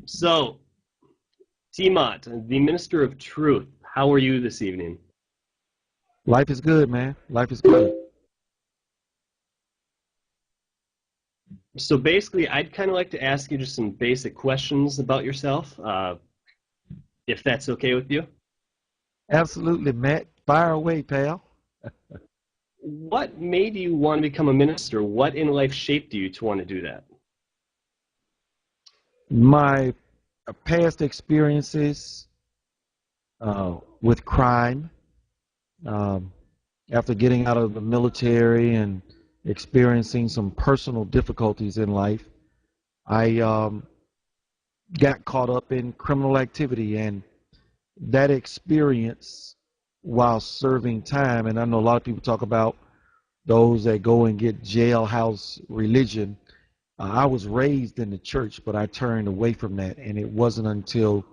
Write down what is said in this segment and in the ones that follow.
So, TMOT, the Minister of Truth, how are you this evening? Life is good, man. Life is good. So basically, I'd kind of like to ask you just some basic questions about yourself, if that's okay with you. Absolutely, Matt. Fire away, pal. What made you want to become a minister? What in life shaped you to want to do that? My past experiences with crime, um, after getting out of the military and experiencing some personal difficulties in life, I got caught up in criminal activity, and that experience while serving time, and I know a lot of people talk about those that go and get jailhouse religion. I was raised in the church, but I turned away from that, and it wasn't until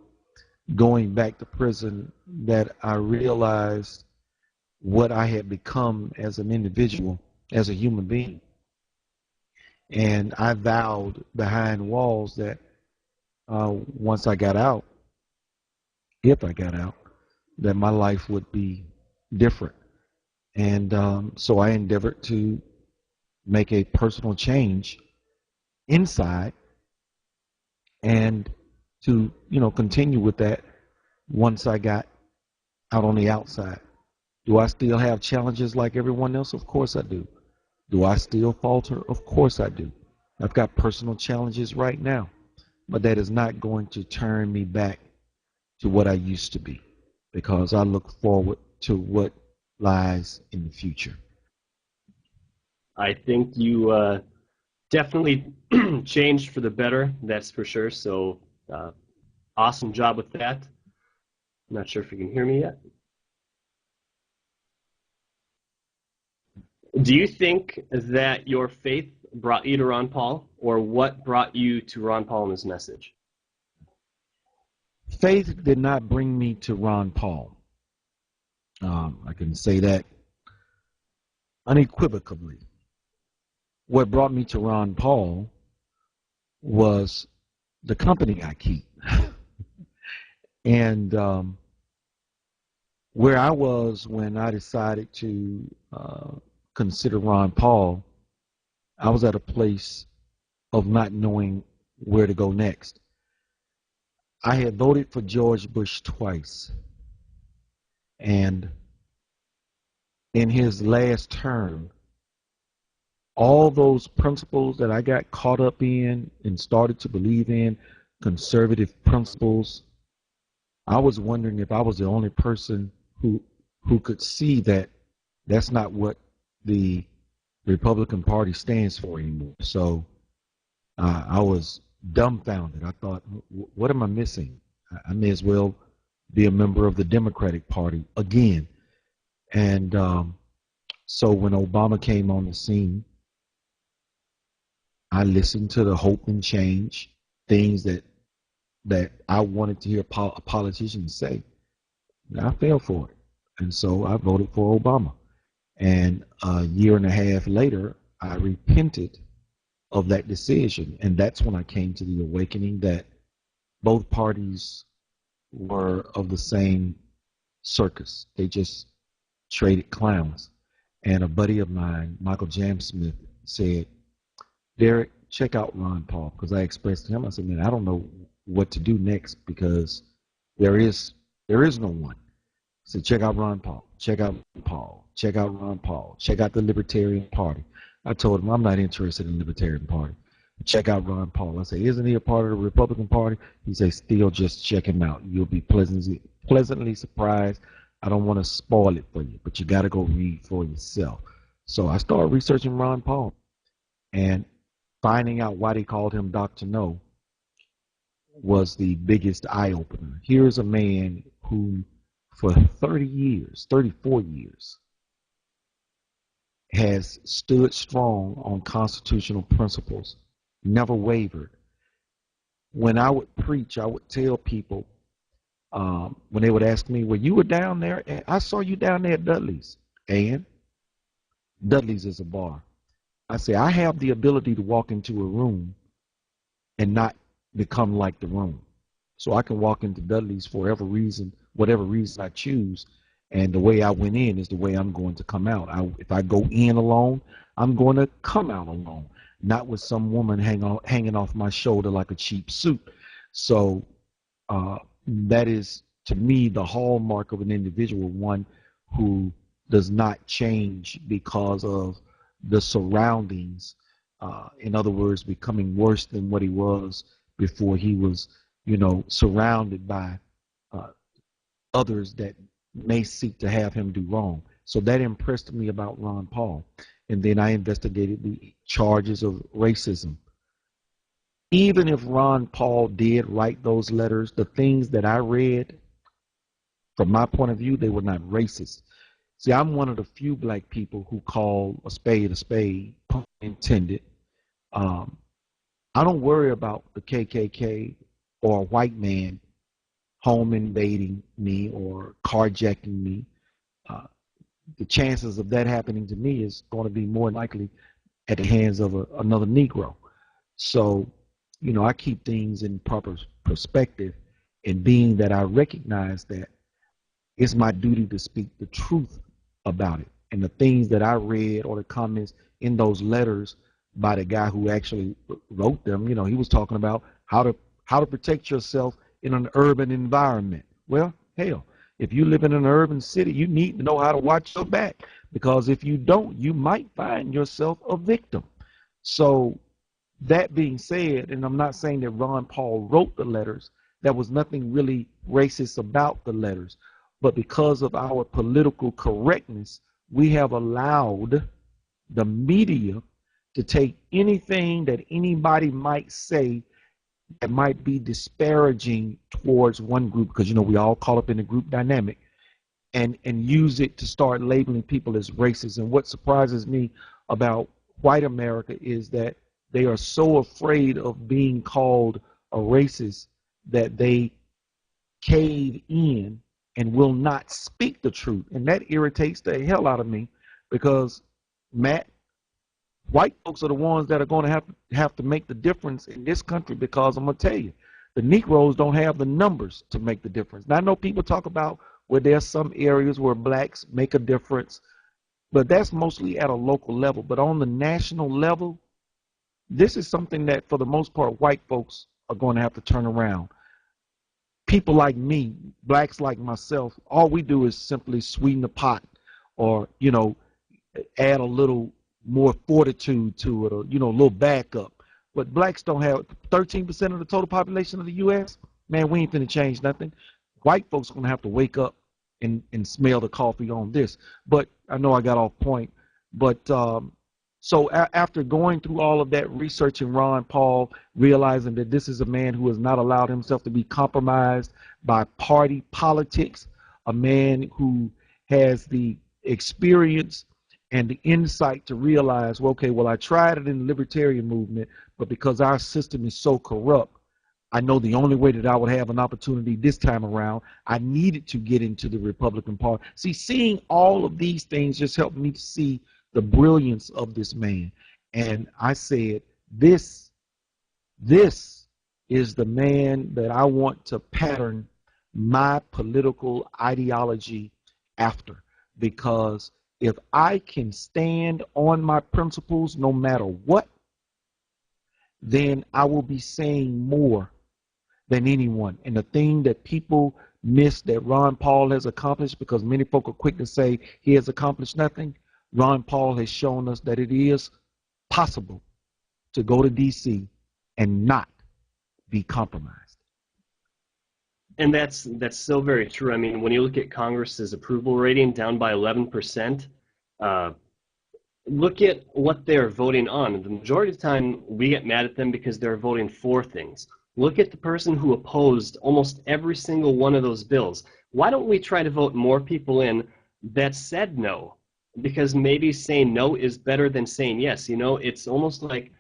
going back to prison that I realized what I had become as an individual, as a human being. And I vowed behind walls that once I got out, if I got out, that my life would be different. And so I endeavored to make a personal change inside and to, continue with that once I got out on the outside. Do I still have challenges like everyone else? Of course I do. Do I still falter? Of course I do. I've got personal challenges right now, but that is not going to turn me back to what I used to be, because I look forward to what lies in the future. I think you definitely changed for the better, that's for sure. So awesome job with that. I'm not sure if you can hear me yet. Do you think that your faith brought you to Ron Paul, or what brought you to Ron Paul and his message? Faith did not bring me to Ron Paul. I can say that unequivocally. What brought me to Ron Paul was the company I keep. And where I was when I decided to consider Ron Paul, I was at a place of not knowing where to go next. I had voted for George Bush twice, and in his last term, all those principles that I got caught up in and started to believe in, conservative principles, I was wondering if I was the only person who could see that that's not what the Republican Party stands for anymore. So I was dumbfounded. I thought, what am I missing? I may as well be a member of the Democratic Party again. And so when Obama came on the scene, I listened to the hope and change, things that I wanted to hear a politician say. And I fell for it. And so I voted for Obama. And a year and a half later, I repented of that decision. And that's when I came to the awakening that both parties were of the same circus. They just traded clowns. And a buddy of mine, Michael Jamsmith, said, Derek, check out Ron Paul. Because I expressed to him, I said, man, I don't know what to do next, because there is no one. So check out Ron Paul, check out Ron Paul, check out Ron Paul, check out the Libertarian Party. I told him I'm not interested in the Libertarian Party. Check out Ron Paul. I say, isn't he a part of the Republican Party? He says, still just check him out. You'll be pleasantly surprised. I don't want to spoil it for you, but you got to go read for yourself. So I started researching Ron Paul and finding out why they called him Dr. No was the biggest eye-opener. Here's a man who for 30 years, 34 years, has stood strong on constitutional principles, never wavered. When I would preach, I would tell people, when they would ask me, well, you were down there, I saw you down there at Dudley's. And Dudley's is a bar. I say, I have the ability to walk into a room and not become like the room. So I can walk into Dudley's for whatever reason I choose, and the way I went in is the way I'm going to come out. If I go in alone, I'm going to come out alone, not with some woman hanging off my shoulder like a cheap suit. So that is, to me, the hallmark of an individual, one who does not change because of the surroundings. In other words, becoming worse than what he was before he was, surrounded by uh, others that may seek to have him do wrong. So that impressed me about Ron Paul. And then I investigated the charges of racism. Even if Ron Paul did write those letters, the things that I read, from my point of view, they were not racist. See, I'm one of the few black people who call a spade, pun intended. Um, I don't worry about the KKK or a white man home invading me or carjacking me. Uh, the chances of that happening to me is going to be more likely at the hands of another Negro. So, I keep things in proper perspective, and being that I recognize that it's my duty to speak the truth about it. And the things that I read or the comments in those letters by the guy who actually wrote them, he was talking about how to protect yourself in an urban environment. Well, hell, if you live in an urban city, you need to know how to watch your back, because if you don't, you might find yourself a victim. So that being said, and I'm not saying that Ron Paul wrote the letters, there was nothing really racist about the letters. But because of our political correctness, we have allowed the media to take anything that anybody might say that might be disparaging towards one group, because we all caught up in the group dynamic, and use it to start labeling people as racist. And what surprises me about white America is that they are so afraid of being called a racist that they cave in and will not speak the truth. And that irritates the hell out of me, because, Matt, white folks are the ones that are going to have to make the difference in this country, because I'm going to tell you, the Negroes don't have the numbers to make the difference. Now, I know people talk about where there's some areas where blacks make a difference, but that's mostly at a local level. But on the national level, this is something that, for the most part, white folks are going to have to turn around. People like me, blacks like myself, all we do is simply sweeten the pot, or, add a little more fortitude to it, or, a little backup. But blacks don't have 13% of the total population of the U.S. Man, we ain't finna change nothing. White folks are gonna have to wake up and smell the coffee on this. But I know I got off point. But so after going through all of that, researching Ron Paul, realizing that this is a man who has not allowed himself to be compromised by party politics, a man who has the experience and the insight to realize, well, okay, well, I tried it in the libertarian movement, but because our system is so corrupt, I know the only way that I would have an opportunity this time around, I needed to get into the Republican Party. See, seeing all of these things just helped me to see the brilliance of this man. And I said, this is the man that I want to pattern my political ideology after. Because if I can stand on my principles no matter what, then I will be saying more than anyone. And the thing that people miss that Ron Paul has accomplished, because many folk are quick to say he has accomplished nothing, Ron Paul has shown us that it is possible to go to D.C. and not be compromised. And that's so very true. I mean, when you look at Congress's approval rating down by 11%, look at what they're voting on. The majority of the time, we get mad at them because they're voting for things. Look at the person who opposed almost every single one of those bills. Why don't we try to vote more people in that said no? Because maybe saying no is better than saying yes. It's almost like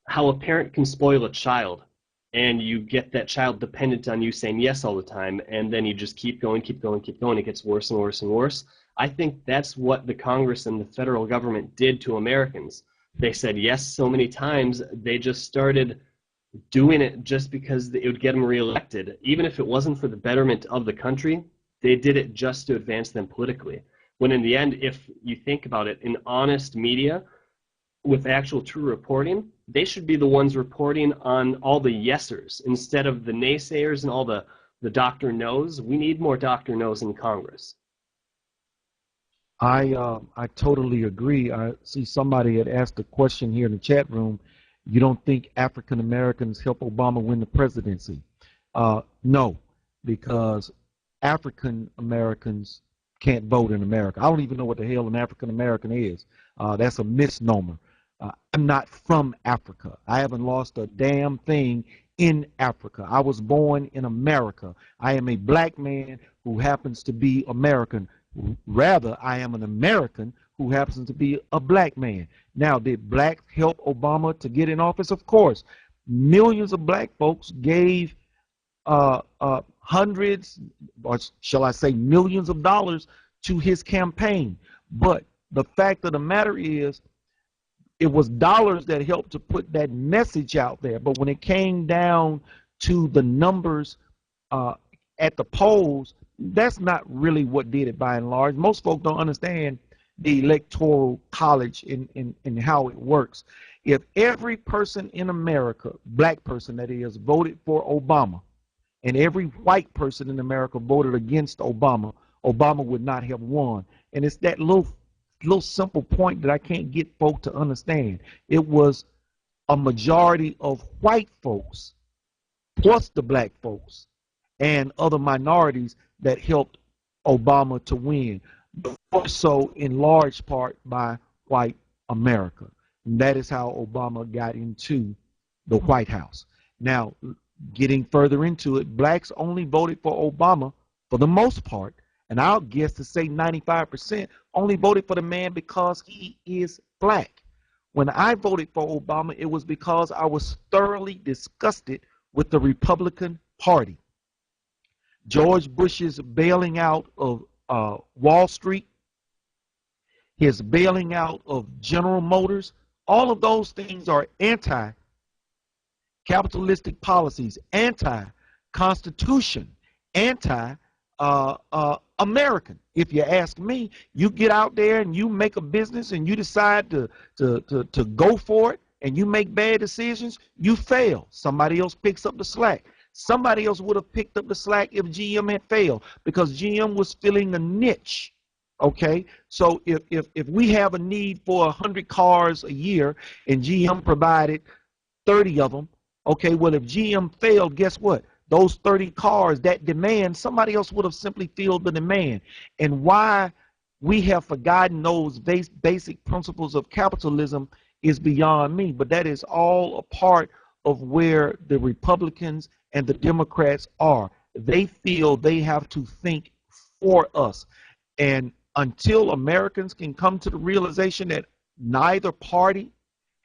how a parent can spoil a child, and you get that child dependent on you saying yes all the time, and then you just keep going. It gets worse and worse and worse. I think that's what the Congress and the federal government did to Americans. They said yes so many times, they just started doing it just because it would get them reelected. Even if it wasn't for the betterment of the country, they did it just to advance them politically. When in the end, if you think about it, in honest media with actual true reporting, they should be the ones reporting on all the yesers instead of the naysayers and all the doctor knows. We need more doctor knows in Congress. I totally agree. I see somebody had asked a question here in the chat room. You don't think African Americans help Obama win the presidency? No, because African Americans can't vote in America. I don't even know what the hell an African American is. That's a misnomer. I'm not from Africa. I haven't lost a damn thing in Africa. I was born in America. I am a black man who happens to be American. Rather, I am an American who happens to be a black man. Now, did blacks help Obama to get in office? Of course. Millions of black folks gave hundreds, or shall I say millions of dollars to his campaign. But the fact of the matter is, it was dollars that helped to put that message out there. But when it came down to the numbers at the polls, that's not really what did it by and large. Most folks don't understand the electoral college and how it works. If every person in America, black person that is, voted for Obama, and every white person in America voted against Obama, Obama would not have won. And it's that little simple point that I can't get folk to understand. It was a majority of white folks plus the black folks and other minorities that helped Obama to win, but also in large part by white America. And that is how Obama got into the White House. Now, getting further into it, blacks only voted for Obama for the most part, and I'll guess to say 95% only voted for the man because he is black. When I voted for Obama, it was because I was thoroughly disgusted with the Republican Party. George Bush's bailing out of Wall Street, his bailing out of General Motors, all of those things are anti-capitalistic policies, anti-constitution, anti-American. If you ask me, you get out there and you make a business and you decide to go for it and you make bad decisions, you fail. Somebody else picks up the slack. Somebody else would have picked up the slack if GM had failed because GM was filling a niche. Okay, so if we have a need for 100 cars a year and GM provided 30 of them, okay, well, if GM failed, guess what? Those 30 cars, that demand, somebody else would have simply filled the demand. And why we have forgotten those basic principles of capitalism is beyond me, but that is all a part of where the Republicans and the Democrats are. They feel they have to think for us. And until Americans can come to the realization that neither party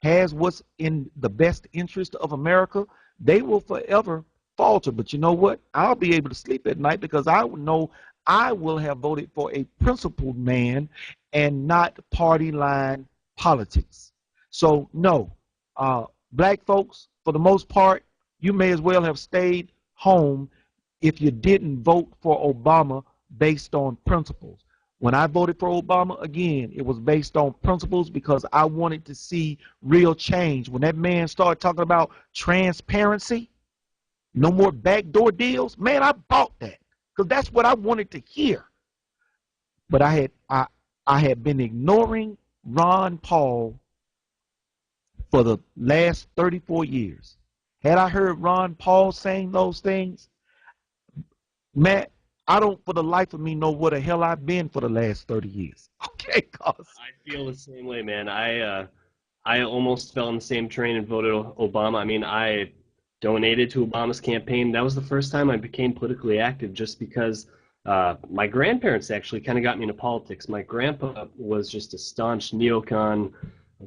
has what's in the best interest of America, they will forever falter. But you know what? I'll be able to sleep at night because I know I will have voted for a principled man and not party line politics. So no, black folks, for the most part, you may as well have stayed home if you didn't vote for Obama based on principles. When I voted for Obama, again, it was based on principles because I wanted to see real change. When that man started talking about transparency, no more backdoor deals, man, I bought that because that's what I wanted to hear. But I had been ignoring Ron Paul for the last 34 years. Had I heard Ron Paul saying those things, Matt, I don't for the life of me know where the hell I've been for the last 30 years. Okay, cause I feel the same way, man. I almost fell on the same train and voted Obama. I mean, I donated to Obama's campaign. That was the first time I became politically active just because my grandparents actually kind of got me into politics. My grandpa was just a staunch neocon,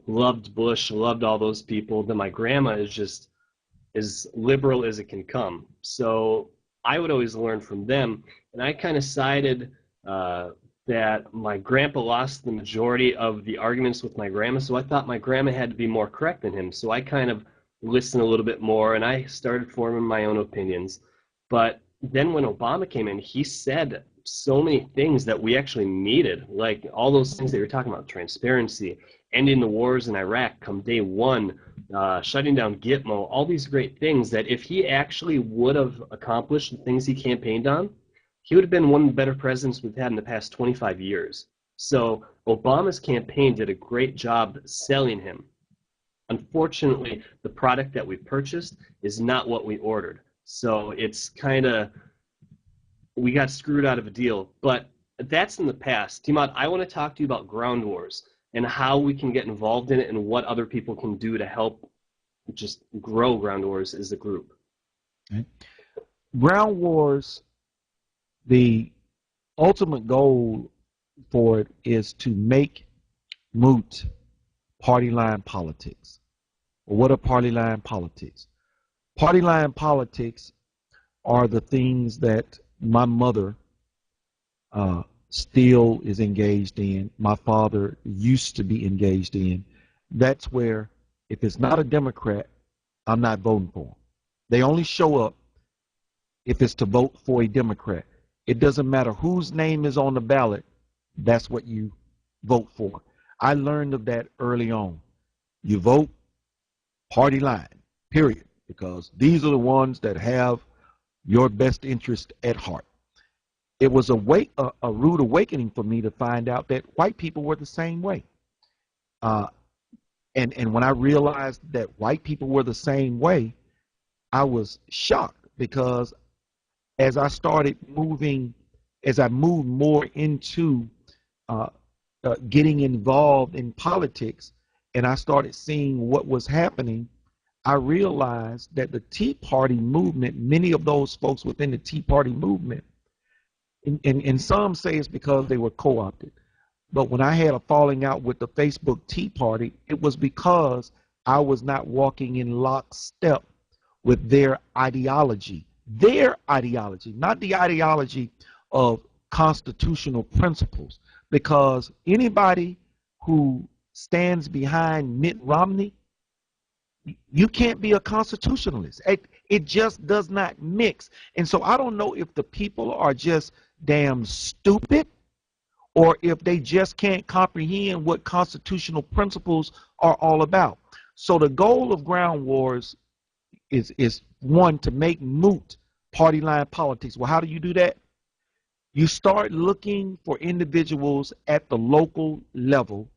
loved Bush, loved all those people. Then my grandma is just as liberal as it can come. So I would always learn from them. And I kind of sided that my grandpa lost the majority of the arguments with my grandma, so I thought my grandma had to be more correct than him. So I kind of listen a little bit more, and I started forming my own opinions. But then when Obama came in, he said so many things that we actually needed, like all those things that you're talking about: transparency, ending the wars in Iraq come day one, shutting down Gitmo, all these great things that if he actually would have accomplished the things he campaigned on, he would have been one of the better presidents we've had in the past 25 years. So Obama's campaign did a great job selling him. Unfortunately, the product that we purchased is not what we ordered. So it's kind of, we got screwed out of a deal. But that's in the past. TMOT, I want to talk to you about ground wars and how we can get involved in it and what other people can do to help just grow ground wars as a group. Okay. Ground wars, the ultimate goal for it is to make moot party line politics. Well, what are party line politics? Party line politics are the things that my mother still is engaged in. My father used to be engaged in. That's where, if it's not a Democrat, I'm not voting for them. They only show up if it's to vote for a Democrat. It doesn't matter whose name is on the ballot, that's what you vote for. I learned of that early on. You vote party line, period, because these are the ones that have your best interest at heart. It was a rude awakening for me to find out that white people were the same way. And when I realized that white people were the same way, I was shocked, because as I moved more into getting involved in politics, and I started seeing what was happening, I realized that the Tea Party movement, many of those folks within the Tea Party movement, and some say it's because they were co-opted, but when I had a falling out with the Facebook Tea Party, it was because I was not walking in lockstep with their ideology, not the ideology of constitutional principles. Because anybody who stands behind Mitt Romney, you can't be a constitutionalist. It just does not mix. And so I don't know if the people are just damn stupid, or if they just can't comprehend what constitutional principles are all about. So the goal of ground wars is one, to make moot party line politics. Well, how do you do that? You start looking for individuals at the local level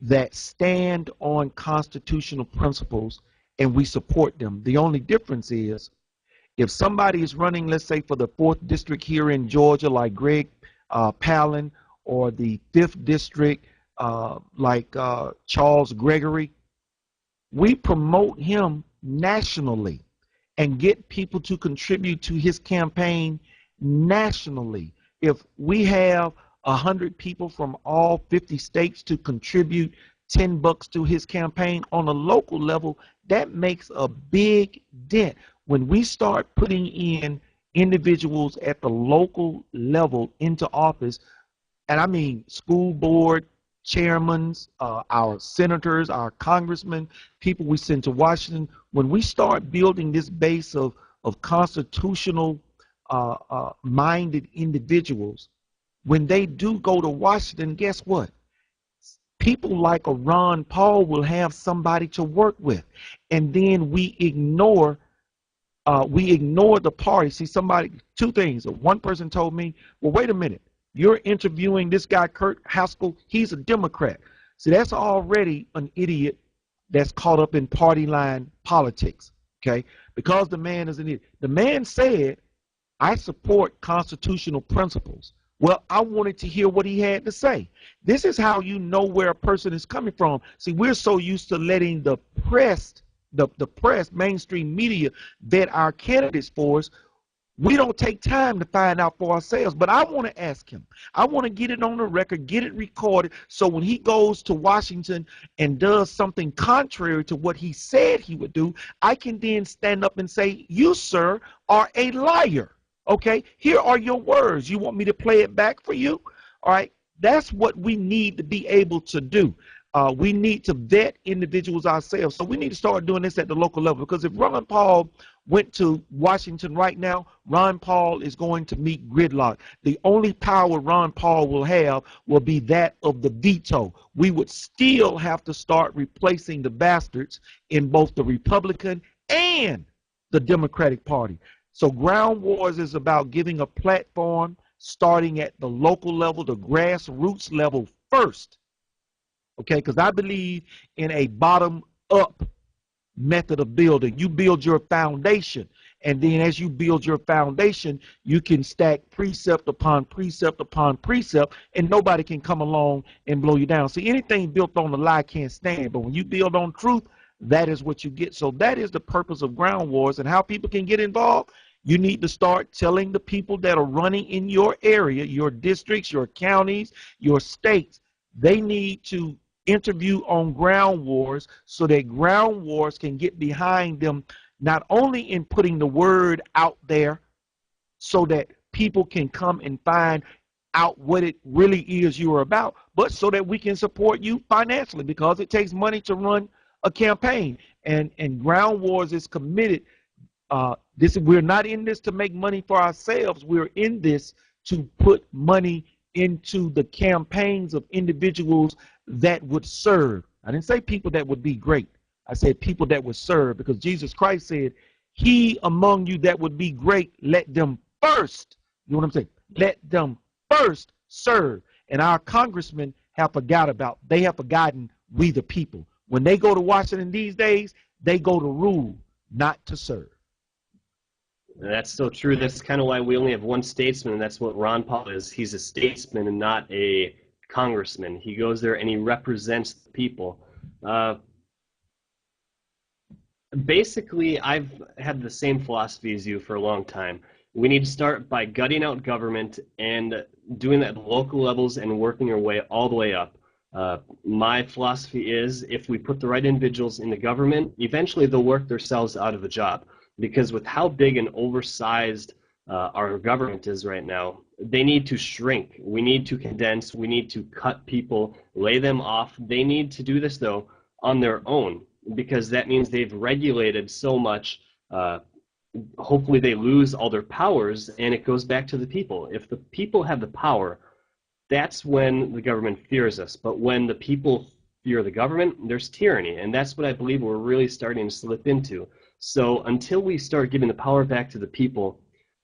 that stand on constitutional principles, and we support them. The only difference is, if somebody is running, let's say, for the 4th district here in Georgia, like Greg Palin, or the 5th district, like Charles Gregory, we promote him nationally and get people to contribute to his campaign nationally. If we have 100 people from all 50 states to contribute $10 to his campaign on a local level, that makes a big dent. When we start putting in individuals at the local level into office, and I mean school board chairmen, our senators, our congressmen, people we send to Washington, when we start building this base of constitutional minded individuals, when they do go to Washington, guess what? People like a Ron Paul will have somebody to work with. And then we ignore the party. See, two things. One person told me, well, wait a minute, you're interviewing this guy, Kurt Haskell, he's a Democrat. See, that's already an idiot that's caught up in party line politics, okay? Because the man is an idiot. The man said, I support constitutional principles. Well, I wanted to hear what he had to say. This is how you know where a person is coming from. See, we're so used to letting the press, mainstream media, vet our candidates for us. We don't take time to find out for ourselves. But I want to ask him. I want to get it on the record, get it recorded, so when he goes to Washington and does something contrary to what he said he would do, I can then stand up and say, you, sir, are a liar. Okay, here are your words. You want me to play it back for you? All right, that's what we need to be able to do. We need to vet individuals ourselves. So we need to start doing this at the local level, because if Ron Paul went to Washington right now, Ron Paul is going to meet gridlock. The only power Ron Paul will have will be that of the veto. We would still have to start replacing the bastards in both the Republican and the Democratic Party. So Ground Wars is about giving a platform starting at the local level, the grassroots level first. Okay, because I believe in a bottom-up method of building. You build your foundation, and then as you build your foundation, you can stack precept upon precept upon precept, and nobody can come along and blow you down. See, anything built on a lie can't stand, but when you build on truth, that is what you get. So that is the purpose of Ground Wars. And how people can get involved: you need to start telling the people that are running in your area, your districts, your counties, your states, they need to interview on Ground Wars, so that Ground Wars can get behind them, not only in putting the word out there so that people can come and find out what it really is you are about, but so that we can support you financially, because it takes money to run a campaign. And Ground Wars is committed. We're not in this to make money for ourselves. We're in this to put money into the campaigns of individuals that would serve. I didn't say people that would be great. I said people that would serve, because Jesus Christ said, he among you that would be great, let them first, you know what I'm saying? Let them first serve. And our congressmen have forgotten we the people. When they go to Washington these days, they go to rule, not to serve. That's so true. That's kind of why we only have one statesman, and that's what Ron Paul is. He's a statesman and not a congressman. He goes there and he represents the people. Basically, I've had the same philosophy as you for a long time. We need to start by gutting out government and doing that at the local levels and working our way all the way up. My philosophy is, if we put the right individuals in the government, eventually they'll work themselves out of a job. Because with how big and oversized our government is right now, they need to shrink. We need to condense. We need to cut people, lay them off. They need to do this, though, on their own, because that means they've regulated so much. Hopefully they lose all their powers, and it goes back to the people. If the people have the power, that's when the government fears us. But when the people fear the government, there's tyranny, and that's what I believe we're really starting to slip into. So until we start giving the power back to the people,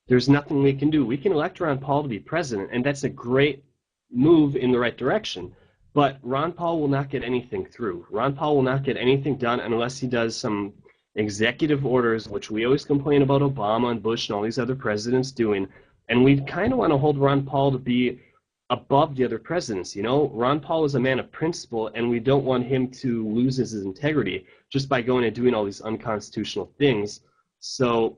there's nothing we can do. We can elect Ron Paul to be president, and that's a great move in the right direction. But Ron Paul will not get anything through. Ron Paul will not get anything done unless he does some executive orders, which we always complain about Obama and Bush and all these other presidents doing. And we kind of want to hold Ron Paul to be above the other presidents. You know, Ron Paul is a man of principle, and we don't want him to lose his integrity just by going and doing all these unconstitutional things. So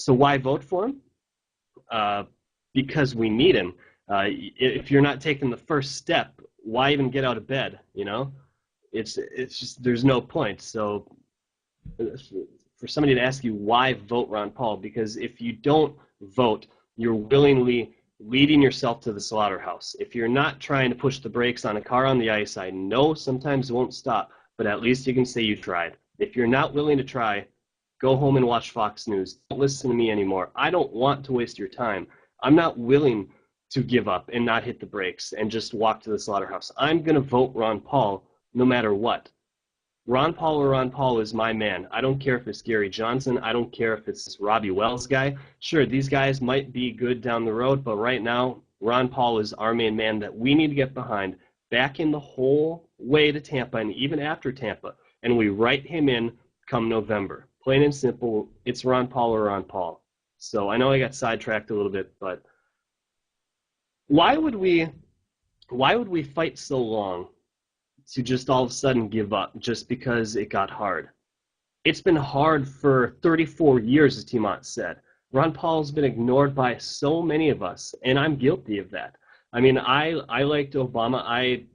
why vote for him? Because we need him. If you're not taking the first step, why even get out of bed? You know, it's just, there's no point. So for somebody to ask you why vote Ron Paul, because if you don't vote, you're willingly leading yourself to the slaughterhouse. If you're not trying to push the brakes on a car on the ice, I know sometimes it won't stop, but at least you can say you tried. If you're not willing to try, go home and watch Fox News. Don't listen to me anymore. I don't want to waste your time. I'm not willing to give up and not hit the brakes and just walk to the slaughterhouse. I'm going to vote Ron Paul no matter what. Ron Paul or Ron Paul is my man. I don't care if it's Gary Johnson. I don't care if it's this Robbie Wells guy. Sure, these guys might be good down the road, but right now, Ron Paul is our main man that we need to get behind, back in the whole way to Tampa and even after Tampa. And we write him in come November. Plain and simple, it's Ron Paul or Ron Paul. So I know I got sidetracked a little bit, but why would we fight so long to just all of a sudden give up just because it got hard? It's been hard for 34 years, as TMOT said. Ron Paul's been ignored by so many of us, and I'm guilty of that. I mean, I liked Obama.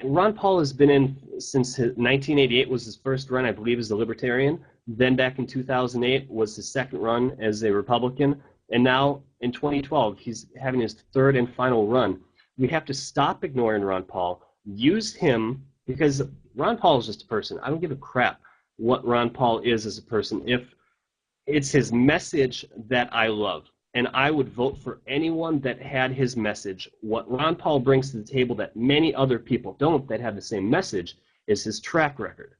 Ron Paul has been in since 1988 was his first run, I believe, as a Libertarian. Then back in 2008 was his second run as a Republican. And now in 2012, he's having his third and final run. We have to stop ignoring Ron Paul, use him because Ron Paul is just a person. I don't give a crap what Ron Paul is as a person. If it's his message that I love, and I would vote for anyone that had his message. What Ron Paul brings to the table that many other people don't that have the same message is his track record.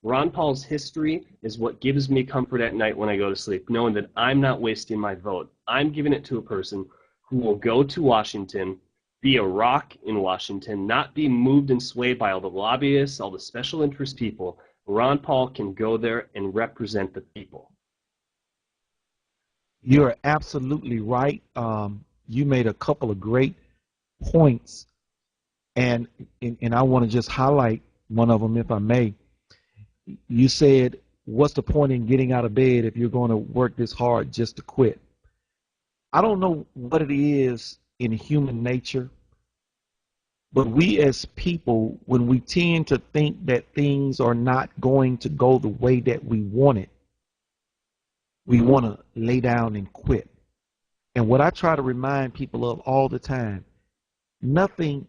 Ron Paul's history is what gives me comfort at night when I go to sleep, knowing that I'm not wasting my vote. I'm giving it to a person who will go to Washington, be a rock in Washington, not be moved and swayed by all the lobbyists, all the special interest people. Ron Paul can go there and represent the people. You're absolutely right. You made a couple of great points, and I want to just highlight one of them, if I may. You said, what's the point in getting out of bed if you're going to work this hard just to quit? I don't know what it is in human nature, but we as people, when we tend to think that things are not going to go the way that we want it, we want to lay down and quit. And what I try to remind people of all the time, nothing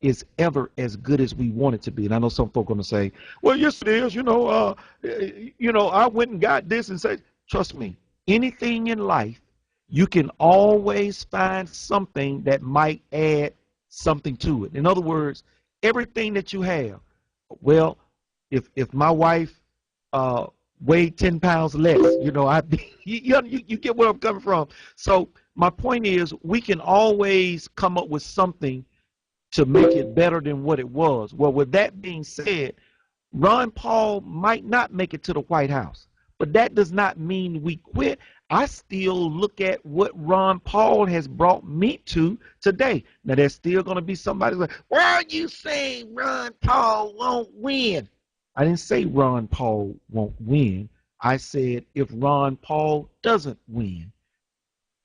is ever as good as we want it to be. And I know some folk are going to say, well, yes, it is. I went and got this and said, trust me, anything in life, you can always find something that might add something to it. In other words, everything that you have, well, if my wife weighed 10 pounds less, you get where I'm coming from. So my point is, we can always come up with something to make it better than what it was. Well, with that being said, Ron Paul might not make it to the White House, but that does not mean we quit. I still look at what Ron Paul has brought me to today. Now, there's still going to be somebody like, why are you saying Ron Paul won't win? I didn't say Ron Paul won't win. I said if Ron Paul doesn't win,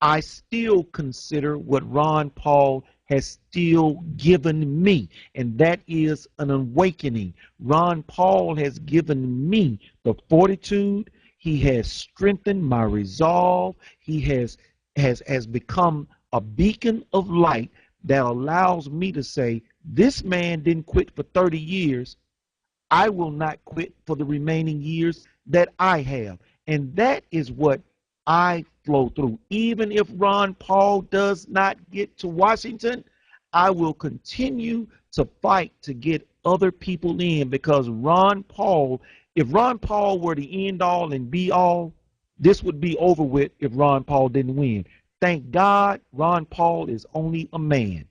I still consider what Ron Paul has still given me, and that is an awakening. Ron Paul has given me the fortitude. He has strengthened my resolve. He has become a beacon of light that allows me to say, this man didn't quit for 30 years. I will not quit for the remaining years that I have. And that is what I flow through. Even if Ron Paul does not get to Washington, I will continue to fight to get other people in, because Ron Paul, if Ron Paul were the end all and be all, this would be over with if Ron Paul didn't win. Thank God Ron Paul is only a man.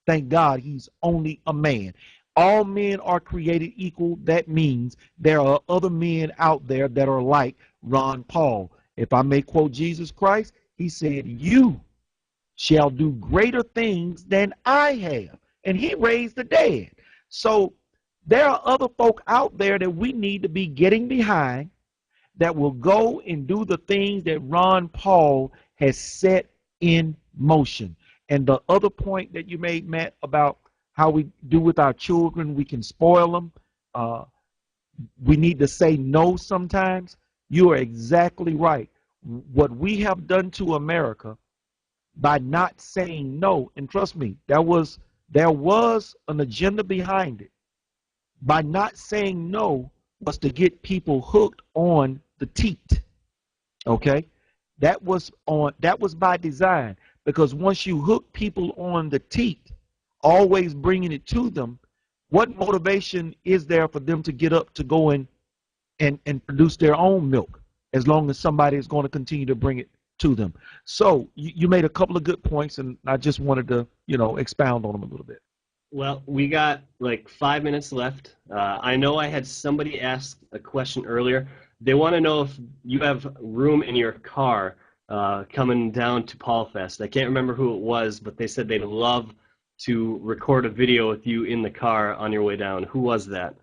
Thank God he's only a man. All men are created equal. That means there are other men out there that are like Ron Paul. If I may quote Jesus Christ, he said, you shall do greater things than I have. And he raised the dead. So there are other folk out there that we need to be getting behind that will go and do the things that Ron Paul has set in motion. And the other point that you made, Matt, about how we do with our children, we can spoil them. We need to say no sometimes. You are exactly right. What we have done to America by not saying no, and trust me, there was an agenda behind it. By not saying no was to get people hooked on the teat. Okay? That was by design, because once you hook people on the teat, always bringing it to them, what motivation is there for them to get up to go and produce their own milk, as long as somebody is going to continue to bring it to them? So you made a couple of good points, and I just wanted to, expound on them a little bit. Well, we got like 5 minutes left. I know I had somebody ask a question earlier. They want to know if you have room in your car coming down to Paul Fest. I can't remember who it was, but they said they'd love to record a video with you in the car on your way down. Who was that?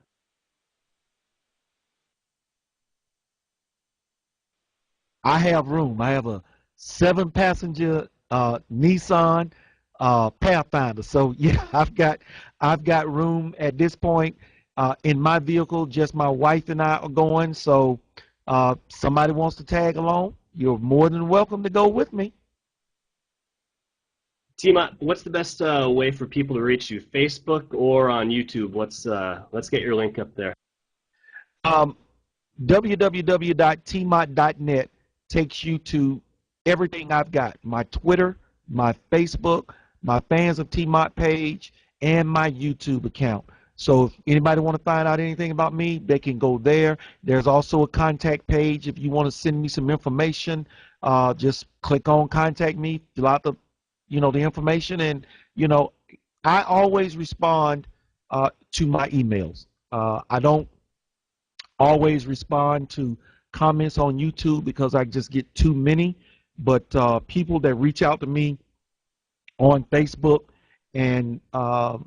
I have room. I have a 7-passenger Nissan Pathfinder. So yeah, I've got room at this point in my vehicle. Just my wife and I are going. So somebody wants to tag along, you're more than welcome to go with me. TMOT, what's the best way for people to reach you? Facebook or on YouTube? Let's get your link up there. www.tmot.net takes you to everything I've got. My Twitter, my Facebook, my Fans of TMOT page, and my YouTube account. So if anybody want to find out anything about me, they can go there. There's also a contact page if you want to send me some information. Just click on contact me, fill out the information, and I always respond to my emails. I don't always respond to comments on YouTube because I just get too many. But people that reach out to me on Facebook and on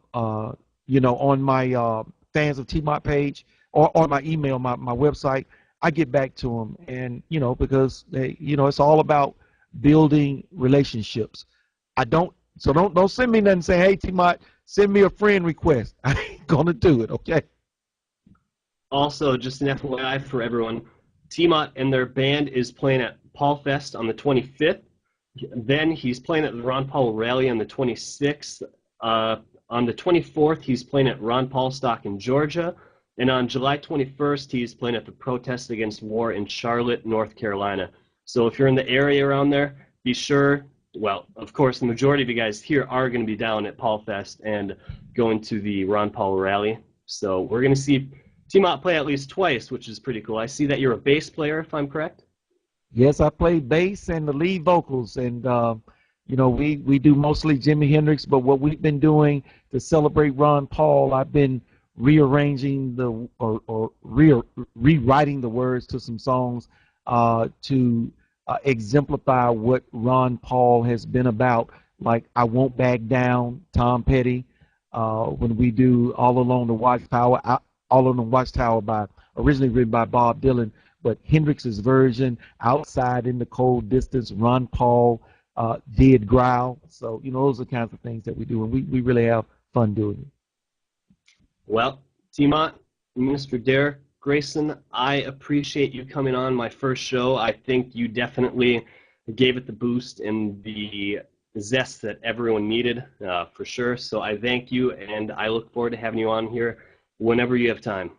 my Fans of TMOT page or on my email, my website, I get back to them, and because it's all about building relationships. Don't send me nothing saying, hey TMOT, send me a friend request. I ain't gonna do it, okay? Also, just an FYI for everyone, TMOT and their band is playing at Paul Fest on the 25th. Then he's playing at the Ron Paul Rally on the 26th. On the 24th, he's playing at Ron Paul Stock in Georgia. And on July 21st, he's playing at the Protest Against War in Charlotte, North Carolina. So if you're in the area around there, be sure, well, of course, the majority of you guys here are going to be down at Paul Fest and going to the Ron Paul Rally. So we're going to see TMOT play at least twice, which is pretty cool. I see that you're a bass player, if I'm correct. Yes, I play bass and the lead vocals, and we do mostly Jimi Hendrix. But what we've been doing to celebrate Ron Paul, I've been rearranging rewriting the words to some songs to exemplify what Ron Paul has been about. Like I Won't Back Down, Tom Petty. When we do All Along the Watchtower, by originally written by Bob Dylan. But Hendrix's version, Outside in the Cold Distance, Ron Paul did Growl. So, those are the kinds of things that we do, and we really have fun doing it. Well, TMOT, Mr. Derek Grayson, I appreciate you coming on my first show. I think you definitely gave it the boost and the zest that everyone needed, for sure. So I thank you, and I look forward to having you on here whenever you have time.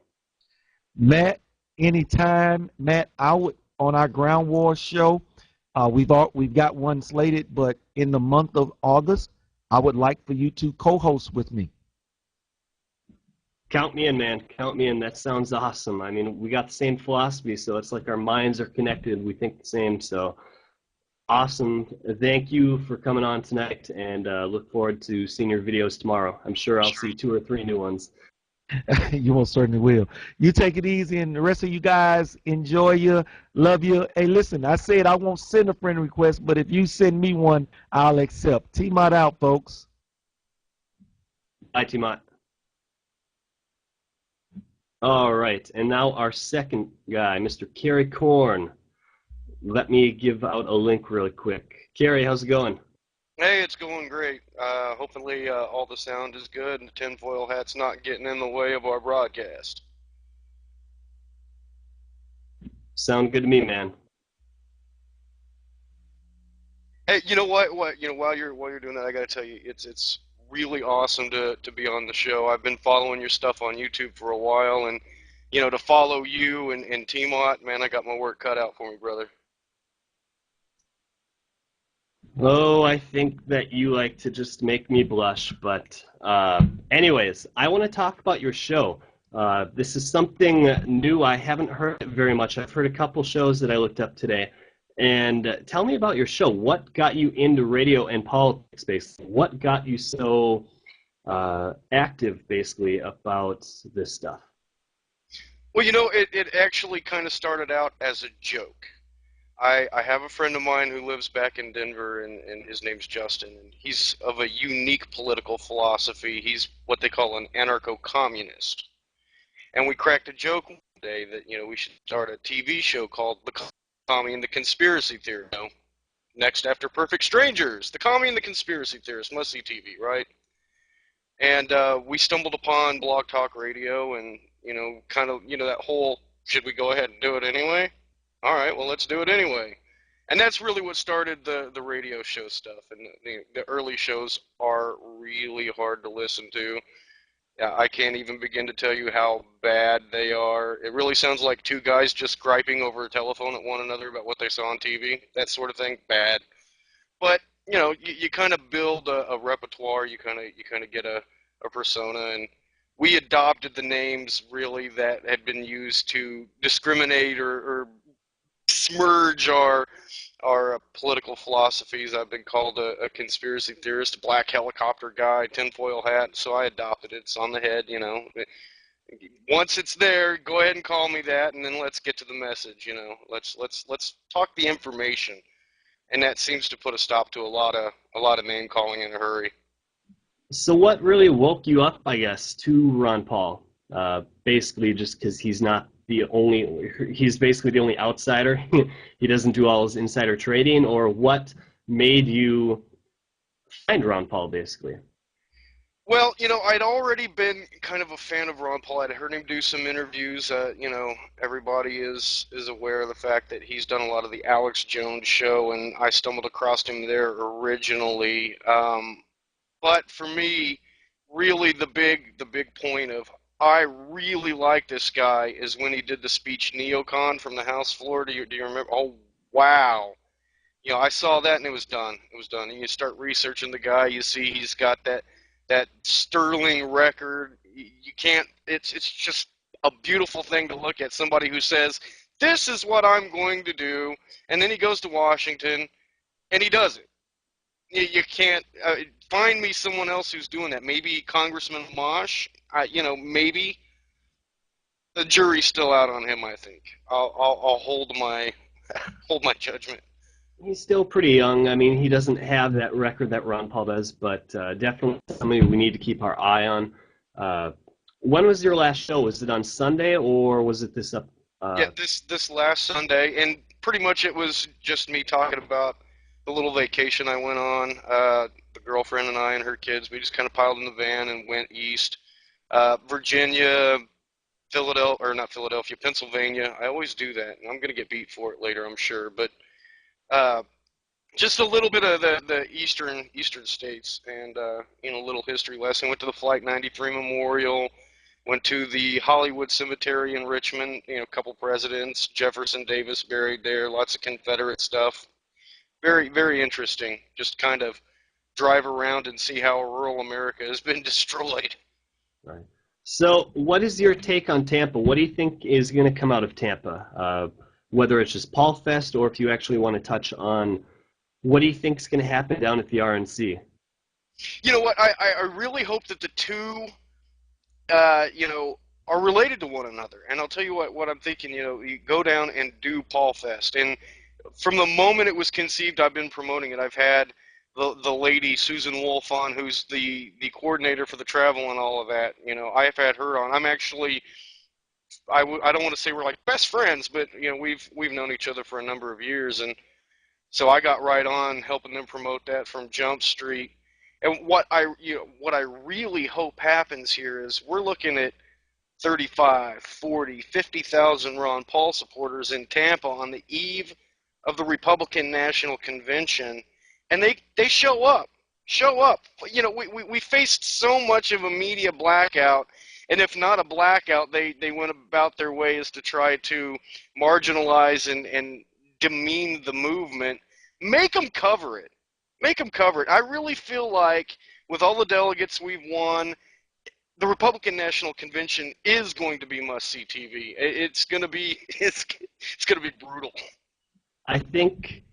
Matt, anytime. Matt, on our Ground War show, we've got one slated, but in the month of August, I would like for you to co-host with me. Count me in, man. Count me in. That sounds awesome. I mean, we got the same philosophy, so it's like our minds are connected. We think the same, so awesome. Thank you for coming on tonight, and look forward to seeing your videos tomorrow. I'm sure I'll see 2 or 3 new ones. You most certainly will. You take it easy, and the rest of you guys, enjoy you, love you. Hey, listen, I said I won't send a friend request, but if you send me one, I'll accept. TMOT out, folks. Bye, TMOT. All right, and now our second guy, Mr. Kerry Korn. Let me give out a link really quick. Kerry, how's it going? Hey, it's going great. Hopefully all the sound is good and the tinfoil hat's not getting in the way of our broadcast. Sound good to me, man. Hey, you know what? While you're doing that, I gotta tell you, it's really awesome to be on the show. I've been following your stuff on YouTube for a while, and to follow you and TMOT, man, I got my work cut out for me, brother. Oh, I think that you like to just make me blush, but anyways, I want to talk about your show. This is something new. I haven't heard it very much. I've heard a couple shows that I looked up today. And tell me about your show. What got you into radio and politics, basically? What got you so active, basically, about this stuff? Well, it actually kind of started out as a joke. I have a friend of mine who lives back in Denver, and his name's Justin, and he's of a unique political philosophy. He's what they call an anarcho-communist. And we cracked a joke one day that, we should start a TV show called The Commie and the Conspiracy Theorist. Next after Perfect Strangers, The Commie and the Conspiracy Theorist, must-see TV, right? And we stumbled upon Blog Talk Radio and, kind of, that whole, should we go ahead and do it anyway? All right, well, let's do it anyway. And that's really what started the radio show stuff. And the early shows are really hard to listen to. Yeah, I can't even begin to tell you how bad they are. It really sounds like two guys just griping over a telephone at one another about what they saw on TV. That sort of thing, bad. But you kind of build a repertoire. You kind of get a persona, and we adopted the names really that had been used to discriminate or smudge our political philosophies. I've been called a conspiracy theorist, a black helicopter guy, tinfoil hat, so I adopted it. It's on the head, Once it's there, go ahead and call me that, and then let's get to the message. Let's talk the information, and that seems to put a stop to a lot of name calling in a hurry. So what really woke you up, I guess, to Ron Paul? Basically, just because he's basically the only outsider. He doesn't do all his insider trading, or what made you find Ron Paul, basically? Well, I'd already been kind of a fan of Ron Paul. I'd heard him do some interviews. Everybody is aware of the fact that he's done a lot of the Alex Jones show, and I stumbled across him there originally. But for me, really the big point of I really like this guy is when he did the speech neocon from the House floor. Do you remember? Oh, wow. I saw that and it was done. It was done. And you start researching the guy, you see he's got that sterling record. You can't, it's just a beautiful thing to look at. Somebody who says, this is what I'm going to do, and then he goes to Washington and he does it. You can't find me someone else who's doing that. Maybe Congressman Mosh. Maybe. The jury's still out on him. I think I'll hold my judgment. He's still pretty young. I mean, he doesn't have that record that Ron Paul does, but definitely somebody we need to keep our eye on. When was your last show? Was it on Sunday, or was it this up? Yeah, this last Sunday, and pretty much it was just me talking about the little vacation I went on. The girlfriend and I and her kids, we just kind of piled in the van and went east. Virginia, Philadelphia, or not Philadelphia, Pennsylvania. I always do that, and I'm going to get beat for it later, I'm sure. But just a little bit of the eastern states, and a little history lesson. Went to the Flight 93 Memorial. Went to the Hollywood Cemetery in Richmond. A couple presidents, Jefferson Davis buried there. Lots of Confederate stuff. Very, very interesting. Just kind of drive around and see how rural America has been destroyed. Right. So what is your take on Tampa? What do you think is going to come out of Tampa? Whether it's just Paul Fest, or if you actually want to touch on what do you think is going to happen down at the RNC? You know what? I really hope that the two, are related to one another. And I'll tell you what I'm thinking. You go down and do Paul Fest. And from the moment it was conceived, I've been promoting it. I've had the lady Susan Wolf on, who's the coordinator for the travel and all of that. I've had her on. I'm actually, I don't want to say we're like best friends, but we've known each other for a number of years, and so I got right on helping them promote that from Jump Street. And what I really hope happens here is we're looking at 35, 40, 50,000 Ron Paul supporters in Tampa on the eve of the Republican National Convention, and they show up. We faced so much of a media blackout, and if not a blackout, they went about their ways to try to marginalize and demean the movement. Make them cover it. I really feel like with all the delegates we've won, the Republican National Convention is going to be must-see TV. It's going to be brutal. I think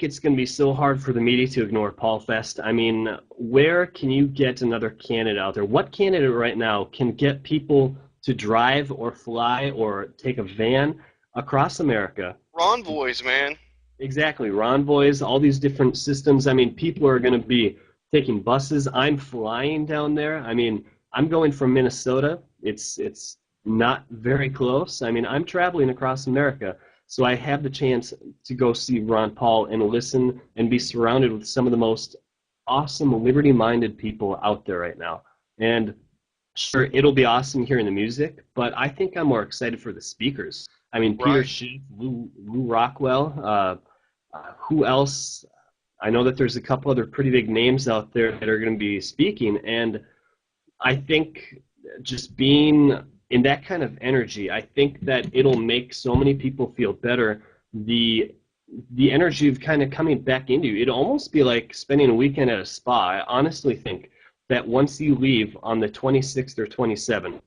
it's going to be so hard for the media to ignore Paul Fest. I mean, where can you get another candidate out there? What candidate right now can get people to drive or fly or take a van across America? Ronvoys, man. Exactly, Ronvoys, all these different systems. I mean, people are going to be taking buses. I'm flying down there. I mean, I'm going from Minnesota. It's not very close. I mean, I'm traveling across America. So I have the chance to go see Ron Paul and listen and be surrounded with some of the most awesome, liberty-minded people out there right now. And sure, it'll be awesome hearing the music, but I think I'm more excited for the speakers. I mean, Peter Right. Schiff, Lou Rockwell. Who else? I know that there's a couple other pretty big names out there that are going to be speaking, and I think just being in that kind of energy, I think that it'll make so many people feel better. The energy of kind of coming back into you, it'll almost be like spending a weekend at a spa. I honestly think that once you leave on the 26th or 27th,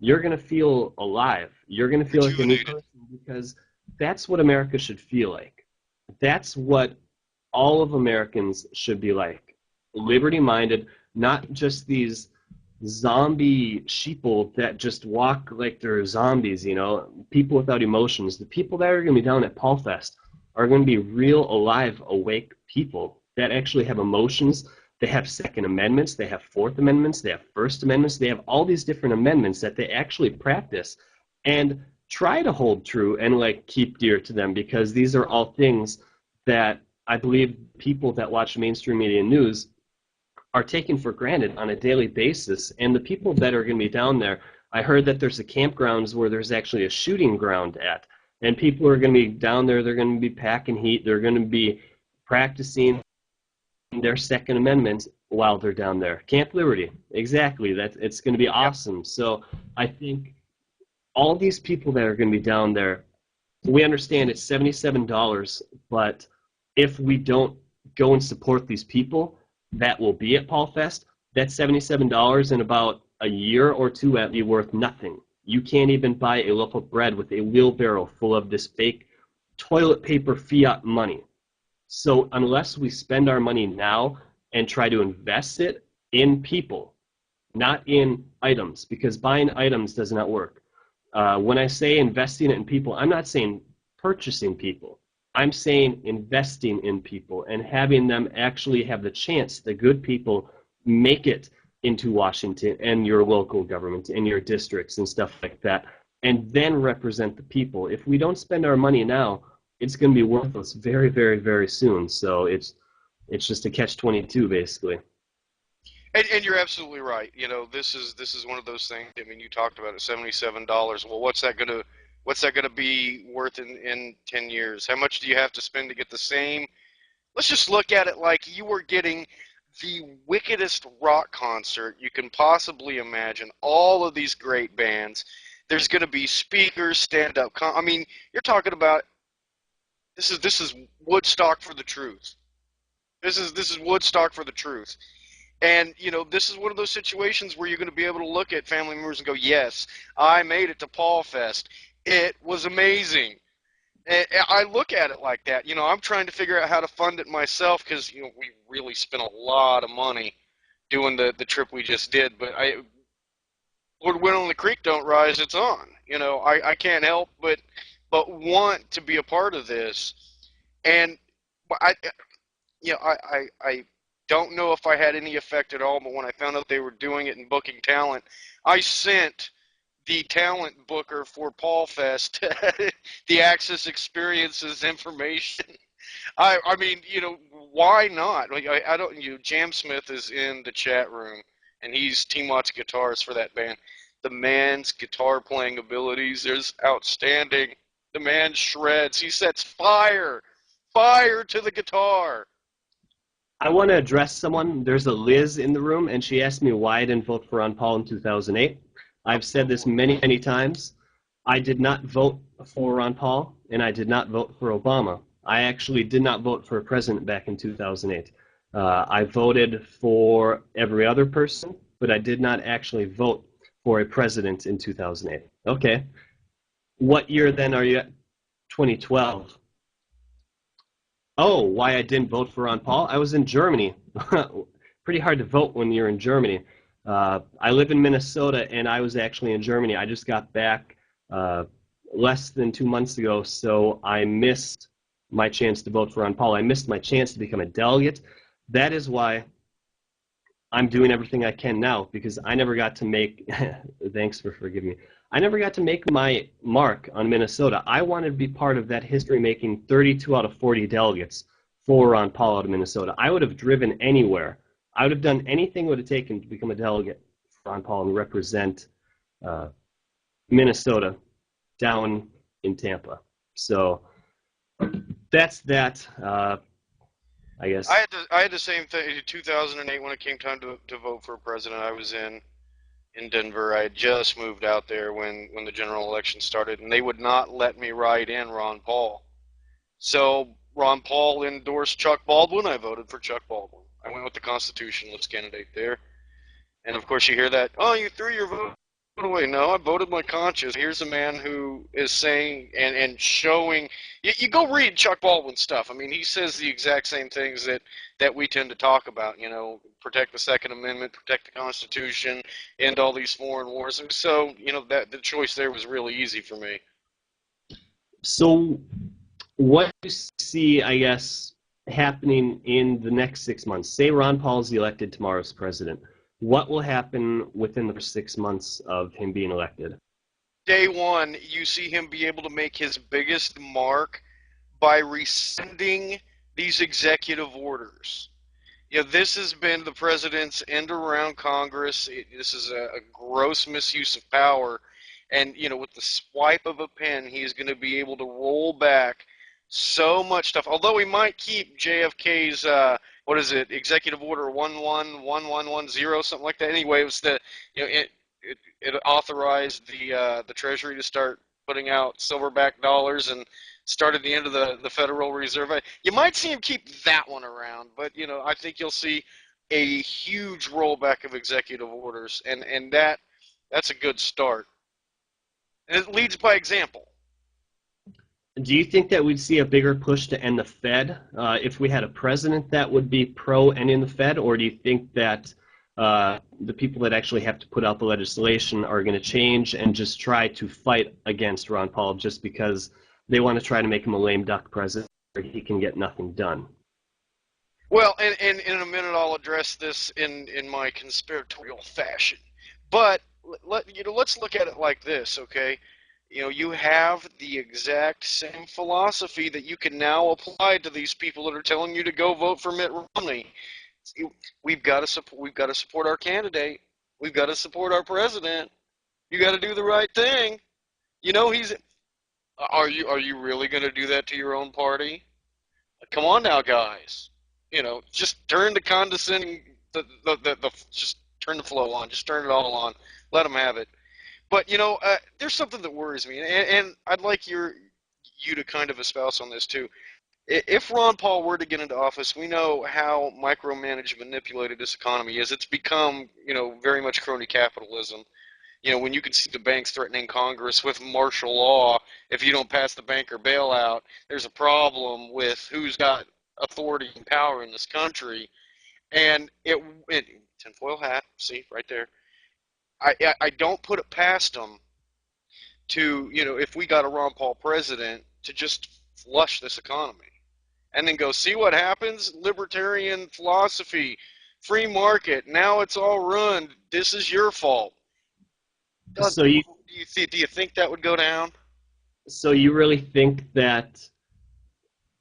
you're going to feel alive. You're going to feel like a new Rejuvenated. person because that's what America should feel like. That's what all of Americans should be like. Liberty-minded, not just these zombie sheeple that just walk like they're zombies, you know, people without emotions. The people that are going to be down at Paul Fest are going to be real, alive, awake people that actually have emotions. They have Second Amendments, they have Fourth Amendments, they have First Amendments, they have all these different amendments that they actually practice and try to hold true and like keep dear to them, because these are all things that I believe people that watch mainstream media news are taken for granted on a daily basis. And the people that are going to be down there, I heard that there's a campgrounds where there's actually a shooting ground at, and people are going to be down there, they're going to be packing heat, they're going to be practicing their Second Amendment while they're down there. Camp Liberty, exactly. That it's going to be awesome. So I think all these people that are going to be down there, we understand it's $77, but if we don't go and support these people that will be at Paul Fest, that $77 in about a year or two will be worth nothing. You can't even buy a loaf of bread with a wheelbarrow full of this fake toilet paper fiat money. So unless we spend our money now and try to invest it in people, not in items, because buying items does not work. When I say investing it in people, I'm not saying purchasing people. I'm saying investing in people and having them actually have the chance, the good people, make it into Washington and your local government and your districts and stuff like that, and then represent the people. If we don't spend our money now, it's going to be worthless very, very, very soon. So it's just a catch-22 basically. And you're absolutely right. You know, this is one of those things. I mean, you talked about it, $77. Well, what's that gonna be worth in 10 years? How much do you have to spend to get the same? Let's just look at it like you were getting the wickedest rock concert you can possibly imagine. All of these great bands. There's gonna be speakers, stand-up. I mean, you're talking about this is Woodstock for the truth. This is Woodstock for the truth. And, you know, this is one of those situations where you're going to be able to look at family members and go, yes, I made it to Paul Fest. It was amazing. And I look at it like that. You know, I'm trying to figure out how to fund it myself because, you know, we really spent a lot of money doing the trip we just did. But Lord willing, when the creek don't rise, it's on. You know, I can't help but want to be a part of this. And you know, I don't know if I had any effect at all, but when I found out they were doing it and booking talent, I sent the talent booker for Paul Fest the Access Experiences information. I mean, you know, why not? Like, I don't, you know, Jam Smith is in the chat room, and he's TMOT's guitarist for that band. The man's guitar playing abilities is outstanding. The man shreds. He sets fire to the guitar. I want to address someone. There's a Liz in the room, and she asked me why I didn't vote for Ron Paul in 2008. I've said this many, many times. I did not vote for Ron Paul, and I did not vote for Obama. I actually did not vote for a president back in 2008. I voted for every other person, but I did not actually vote for a president in 2008. Okay. What year then are you at? 2012. Oh, why I didn't vote for Ron Paul? I was in Germany. Pretty hard to vote when you're in Germany. I live in Minnesota, and I was actually in Germany. I just got back less than 2 months ago, so I missed my chance to vote for Ron Paul. I missed my chance to become a delegate. That is why I'm doing everything I can now, because I never got to make, thanks for forgiving me, I never got to make my mark on Minnesota. I wanted to be part of that history-making 32 out of 40 delegates for Ron Paul out of Minnesota. I would have driven anywhere. I would have done anything it would have taken to become a delegate for Ron Paul and represent Minnesota down in Tampa. So that's that. I guess. I had the same thing in 2008 when it came time to vote for a president. I was in Denver. I had just moved out there when the general election started, and they would not let me write in Ron Paul. So Ron Paul endorsed Chuck Baldwin. I voted for Chuck Baldwin. I went with the constitutionalist candidate there. And of course you hear that, oh, you threw your vote away. No, I voted my conscience. Here's a man who is saying and showing. You go read Chuck Baldwin's stuff. I mean, he says the exact same things that we tend to talk about. You know, protect the Second Amendment, protect the Constitution, end all these foreign wars. And so, you know, that the choice there was really easy for me. So what do you see, I guess, happening in the next 6 months? Say Ron Paul is elected tomorrow as president. What will happen within the first 6 months of him being elected? Day one, you see him be able to make his biggest mark by rescinding these executive orders. You know, this has been the president's end around Congress. This is a gross misuse of power. And, you know, with the swipe of a pen, he is going to be able to roll back so much stuff. Although he might keep JFK's, what is it, Executive Order 111110, something like that. Anyway, it was the, you know, it authorized the Treasury to start putting out silverback dollars and started the end of the Federal Reserve. You might see him keep that one around, but, you know, I think you'll see a huge rollback of executive orders, and that's a good start. And it leads by example. Do you think that we'd see a bigger push to end the Fed if we had a president that would be pro ending the Fed, or do you think that the people that actually have to put out the legislation are going to change and just try to fight against Ron Paul just because they want to try to make him a lame duck president where he can get nothing done? Well, and in a minute I'll address this in my conspiratorial fashion. But let's look at it like this, okay? You know, you have the exact same philosophy that you can now apply to these people that are telling you to go vote for Mitt Romney. We've got to support our candidate. We've got to support our president. You got to do the right thing. You know, are you really going to do that to your own party? Come on now, guys. You know, just turn the condescending, just turn the flow on. Just turn it all on. Let them have it. But, you know, there's something that worries me, and I'd like you to kind of espouse on this too. If Ron Paul were to get into office, we know how micromanaged and manipulated this economy is. It's become, you know, very much crony capitalism. You know, when you can see the banks threatening Congress with martial law, if you don't pass the banker bailout, there's a problem with who's got authority and power in this country. And tinfoil hat, see, right there. I don't put it past them to, you know, if we got a Ron Paul president, to just flush this economy and then go, see what happens? Libertarian philosophy, free market, now it's all ruined. This is your fault. So do you think that would go down? So you really think that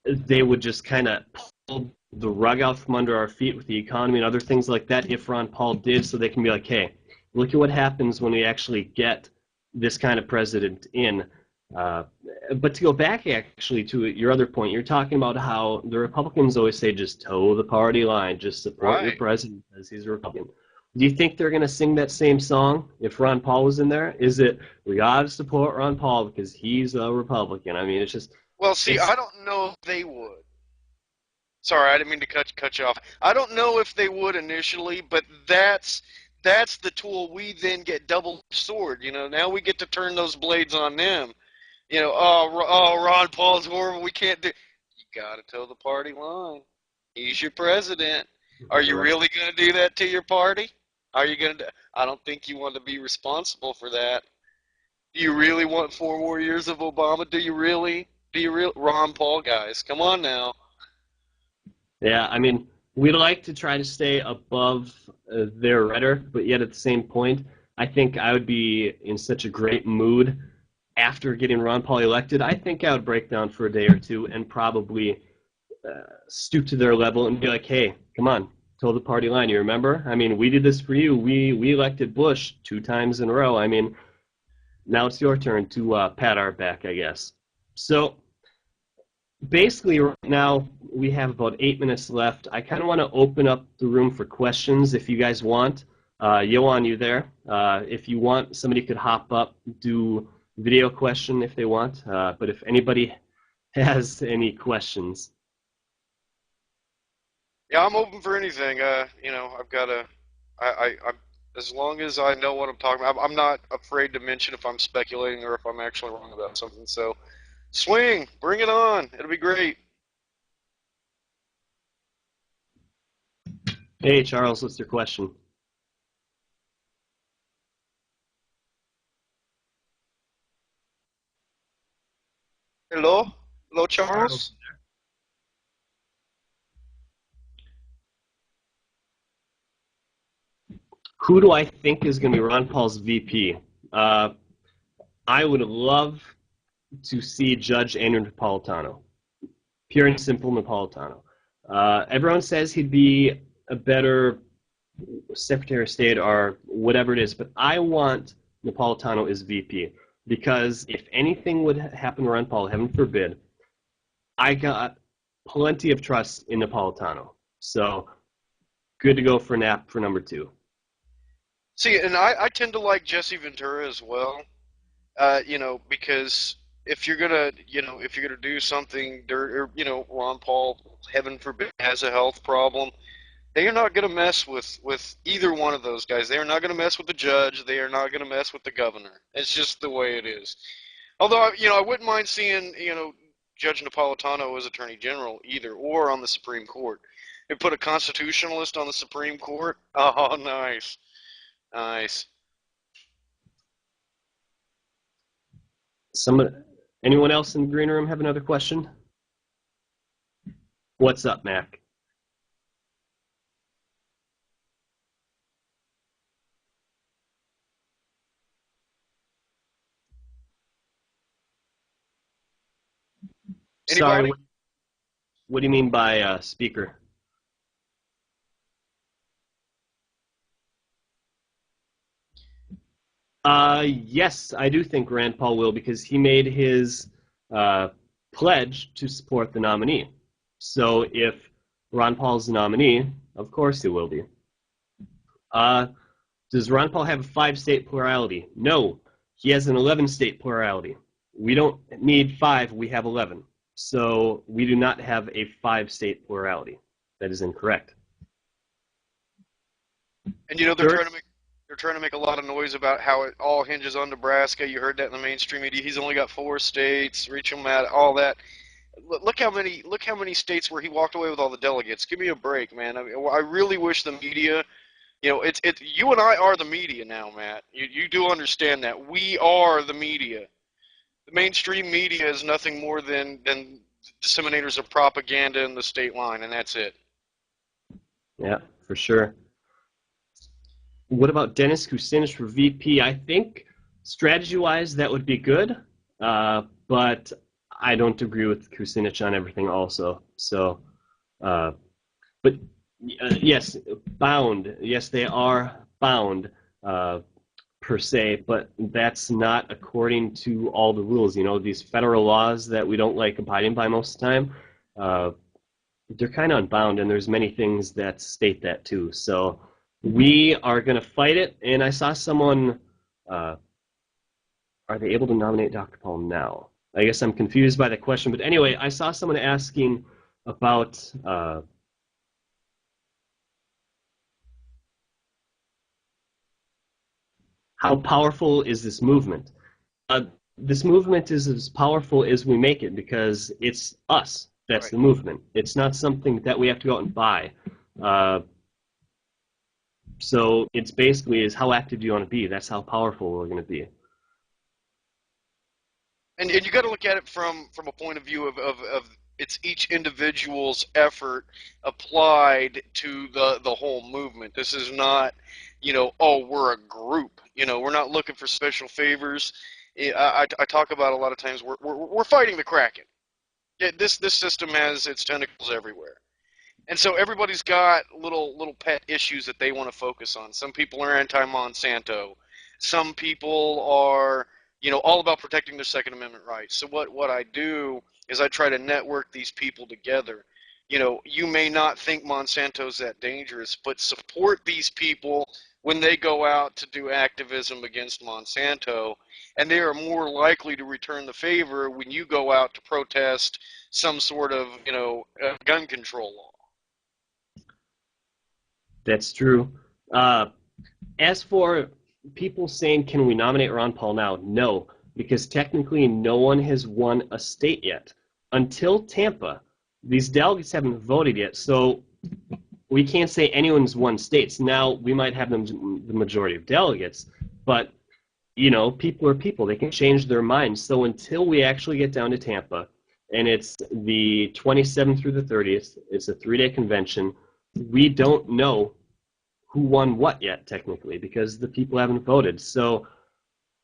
they would just kind of pull the rug out from under our feet with the economy and other things like that if Ron Paul did, so they can be like, hey, look at what happens when we actually get this kind of president in. But to go back actually to your other point, you're talking about how the Republicans always say just toe the party line, just support your president because he's a Republican. Do you think they're going to sing that same song if Ron Paul was in there? Is it, we got to support Ron Paul because he's a Republican? I mean, it's just... Well, see, I don't know if they would. Sorry, I didn't mean to cut you off. I don't know if they would initially, but that's the tool we then get double sword. You know, now we get to turn those blades on them. You know, oh, Ron Paul's horrible. We can't do. You got to toe the party line. He's your president. Are you really going to do that to your party? Are you going to? I don't think you want to be responsible for that. Do you really want 4 more years of Obama? Do you really? Ron Paul, guys, come on now. Yeah, I mean, we'd like to try to stay above their rhetoric, but yet at the same point, I think I would be in such a great mood after getting Ron Paul elected. I think I would break down for a day or two and probably stoop to their level and be like, hey, come on, toe the party line. You remember? I mean, we did this for you. We elected Bush 2 times in a row. I mean, now it's your turn to pat our back, I guess. So basically, right now we have about 8 minutes left. I kind of want to open up the room for questions if you guys want. Yoan, you there? If you want, somebody could hop up, do video question if they want. But if anybody has any questions. Yeah, I'm open for anything. You know, I've got a, I'm as long as I know what I'm talking about. I'm not afraid to mention if I'm speculating or if I'm actually wrong about something. So, swing, bring it on. It'll be great. Hey, Charles, what's your question? Hello, hello, Charles. Who do I think is going to be Ron Paul's VP? I would love to see Judge Andrew Napolitano. Pure and simple Napolitano. Everyone says he'd be a better Secretary of State or whatever it is, but I want Napolitano as VP because if anything would happen to Ron Paul, heaven forbid, I got plenty of trust in Napolitano. So good to go for Nap for number 2. See, and I tend to like Jesse Ventura as well. You know, because if you're gonna, you know, if you're gonna do something, or you know, Ron Paul, heaven forbid, has a health problem, they are not gonna mess with either one of those guys. They are not gonna mess with the judge. They are not gonna mess with the governor. It's just the way it is. Although, you know, I wouldn't mind seeing, you know, Judge Napolitano as Attorney General either, or on the Supreme Court. They put a constitutionalist on the Supreme Court. Oh, nice, nice. Anyone else in the green room have another question? What's up, Mac? Anybody? Sorry, what do you mean by speaker? Yes, I do think Rand Paul will because he made his pledge to support the nominee. So if Ron Paul's the nominee, of course he will be. Does Ron Paul have a 5-state plurality? No, he has an 11-state plurality. We don't need 5, we have 11. So we do not have a 5-state plurality. That is incorrect. And you know they're trying to make a lot of noise about how it all hinges on Nebraska. You heard that in the mainstream media. He's only got 4 states, reach him at all that. Look how many states where he walked away with all the delegates. Give me a break, man. I mean, I really wish the media, you know, it's you and I are the media now, Matt. You do understand that we are the media. The mainstream media is nothing more than disseminators of propaganda in the state line, and that's it. Yeah, for sure. What about Dennis Kucinich for VP? I think strategy-wise that would be good, but I don't agree with Kucinich on everything also. So, but yes, bound. Yes, they are bound per se, but that's not according to all the rules. You know, these federal laws that we don't like abiding by most of the time, they're kind of unbound, and there's many things that state that too. So we are going to fight it, and I saw someone, are they able to nominate Dr. Paul now? I guess I'm confused by the question, but anyway, I saw someone asking about how powerful is this movement? This movement is as powerful as we make it because it's us that's Right. the movement. It's not something that we have to go out and buy. So it's basically is how active do you want to be? That's how powerful we're going to be. And you got to look at it from a point of view of it's each individual's effort applied to the whole movement. This is not, you know, oh, we're a group. You know, we're not looking for special favors. I talk about a lot of times we're fighting the Kraken. This system has its tentacles everywhere. And so everybody's got little pet issues that they want to focus on. Some people are anti-Monsanto. Some people are, all about protecting their Second Amendment rights. So what I do is I try to network these people together. You may not think Monsanto's that dangerous, but support these people when they go out to do activism against Monsanto, and they are more likely to return the favor when you go out to protest some sort of, gun control law. That's true. As for people saying, can we nominate Ron Paul now? No, because technically no one has won a state yet. Until Tampa, these delegates haven't voted yet, so we can't say anyone's won states. Now, we might have them the majority of delegates, but, people are people. They can change their minds. So until we actually get down to Tampa, and it's the 27th through the 30th, it's a 3-day convention, we don't know who won what yet, technically, because the people haven't voted. So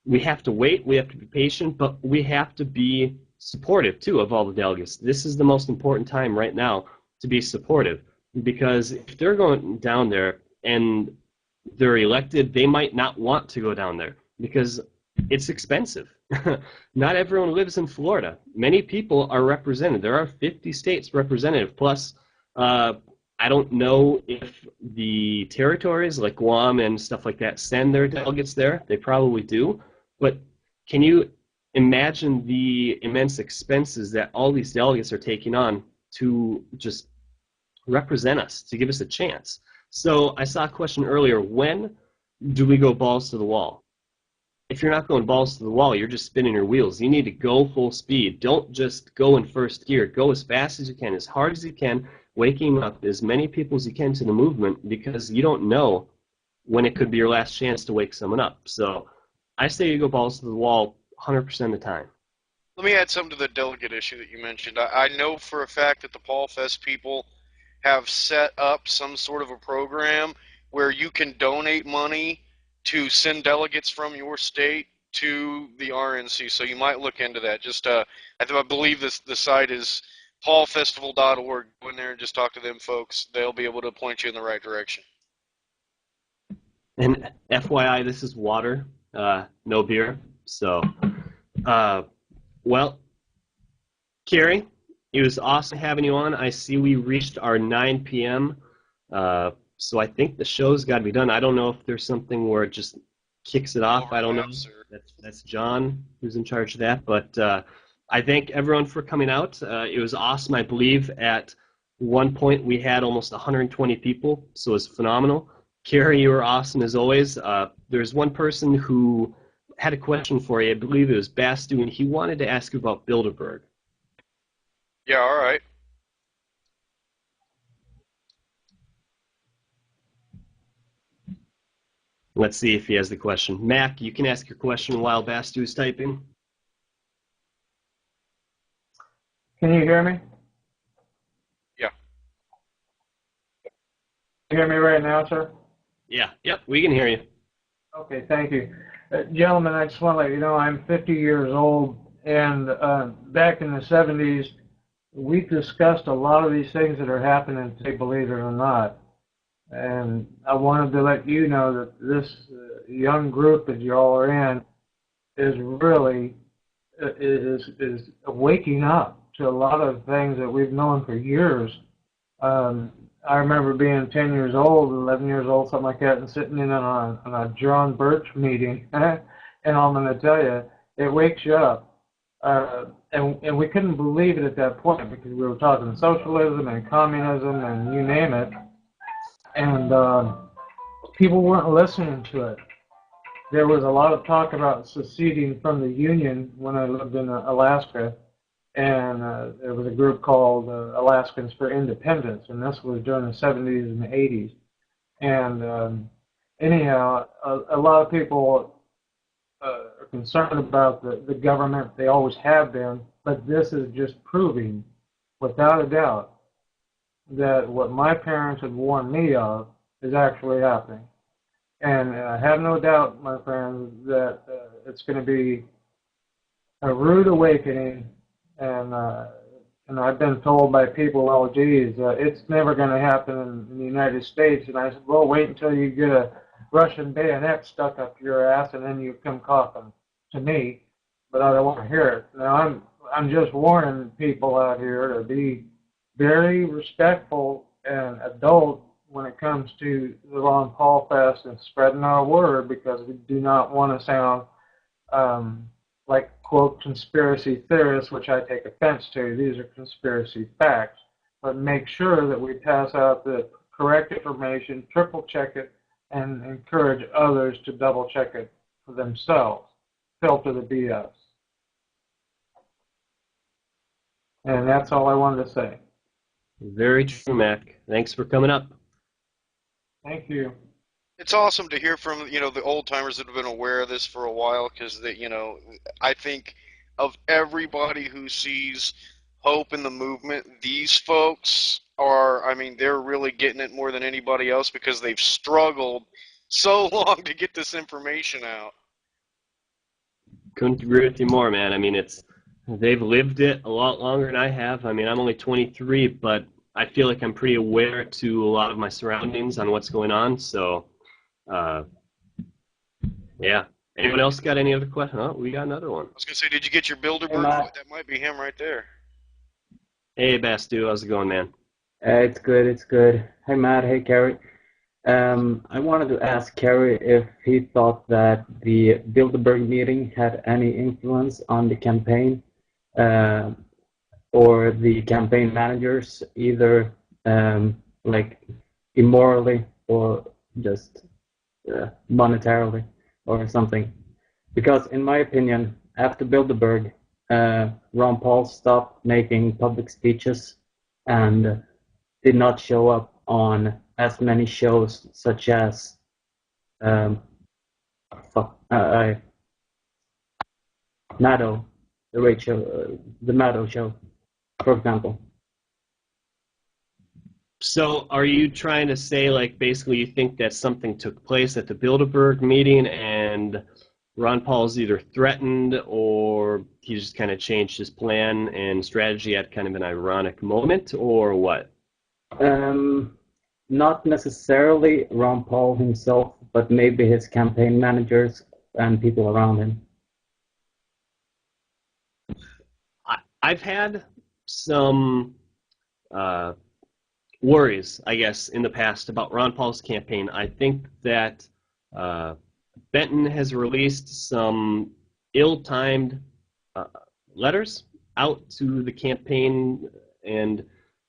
we have to wait, we have to be patient, but we have to be supportive, too, of all the delegates. This is the most important time right now to be supportive, because if they're going down there and they're elected, they might not want to go down there because it's expensive. Not everyone lives in Florida. Many people are represented. There are 50 states represented, plus I don't know if the territories like Guam and stuff like that send their delegates there. They probably do. But can you imagine the immense expenses that all these delegates are taking on to just represent us, to give us a chance? So I saw a question earlier, when do we go balls to the wall? If you're not going balls to the wall, you're just spinning your wheels. You need to go full speed. Don't just go in first gear. Go as fast as you can, as hard as you can, waking up as many people as you can to the movement, because you don't know when it could be your last chance to wake someone up. So I say you go balls to the wall 100% of the time. Let me add something to the delegate issue that you mentioned. I know for a fact that the Paul Fest people have set up some sort of a program where you can donate money to send delegates from your state to the RNC. So you might look into that. Just I believe the site is paulfestival.org. Go in there and just talk to them folks. They'll be able to point you in the right direction. And FYI, this is water, no beer. So, well, Kerry, it was awesome having you on. I see we reached our 9 p.m. So I think the show's got to be done. I don't know if there's something where it just kicks it off. I don't know. That's John who's in charge of that. But I thank everyone for coming out. It was awesome. I believe at one point we had almost 120 people, so it was phenomenal. Kerry, you were awesome as always. There's one person who had a question for you. I believe it was Bastu, and he wanted to ask you about Bilderberg. Yeah, all right. Let's see if he has the question. Mac, you can ask your question while Bastu is typing. Can you hear me? Yeah. Can you hear me right now, sir? Yeah, yep, we can hear you. Okay, thank you. Gentlemen, I just want to let you know I'm 50 years old, and back in the 70s, we discussed a lot of these things that are happening today, believe it or not. And I wanted to let you know that this young group that you all are in is really is waking up to a lot of things that we've known for years. I remember being 10 years old, 11 years old, something like that, and sitting in on a John Birch meeting, and I'm going to tell you, it wakes you up. And we couldn't believe it at that point because we were talking socialism and communism and you name it. And people weren't listening to it. There was a lot of talk about seceding from the Union when I lived in Alaska, and there was a group called Alaskans for Independence, and this was during the 70s and 80s. And anyhow, a lot of people are concerned about the government. They always have been, but this is just proving, without a doubt, that what my parents had warned me of is actually happening. And I have no doubt, my friends, that it's going to be a rude awakening. And I've been told by people, well, geez, it's never going to happen in the United States. And I said, well, wait until you get a Russian bayonet stuck up your ass, and then you come coughing to me. but I don't want to hear it. Now I'm just warning people out here to be very respectful and adult when it comes to the Ron Paul Fest and spreading our word, because we do not want to sound like, quote, conspiracy theorists, which I take offense to. These are conspiracy facts. But make sure that we pass out the correct information, triple check it, and encourage others to double check it for themselves. Filter the BS. And that's all I wanted to say. Very true, Mac. Thanks for coming up. Thank you. It's awesome to hear from, the old timers that have been aware of this for a while, because I think of everybody who sees hope in the movement, these folks are, they're really getting it more than anybody else, because they've struggled so long to get this information out. Couldn't agree with you more, man. They've lived it a lot longer than I have. I'm only 23, but I feel like I'm pretty aware to a lot of my surroundings on what's going on. So, yeah. Anyone else got any other questions? Oh, we got another one. I was going to say, did you get your Bilderberg? That might be him right there. Hey, Bastu, how's it going, man? It's good, it's good. Hey, Matt. Hey, Kerry. I wanted to ask Kerry if he thought that the Bilderberg meeting had any influence on the campaign or the campaign managers, either like immorally or just monetarily or something. Because in my opinion, after Bilderberg, Ron Paul stopped making public speeches and did not show up on as many shows such as Maddo, the the Maddo show, for example. So are you trying to say, like, basically you think that something took place at the Bilderberg meeting and Ron Paul's either threatened or he just kind of changed his plan and strategy at kind of an ironic moment, or what? Not necessarily Ron Paul himself, but maybe his campaign managers and people around him. I've had some worries, I guess, in the past about Ron Paul's campaign. I think that Benton has released some ill-timed letters out to the campaign, and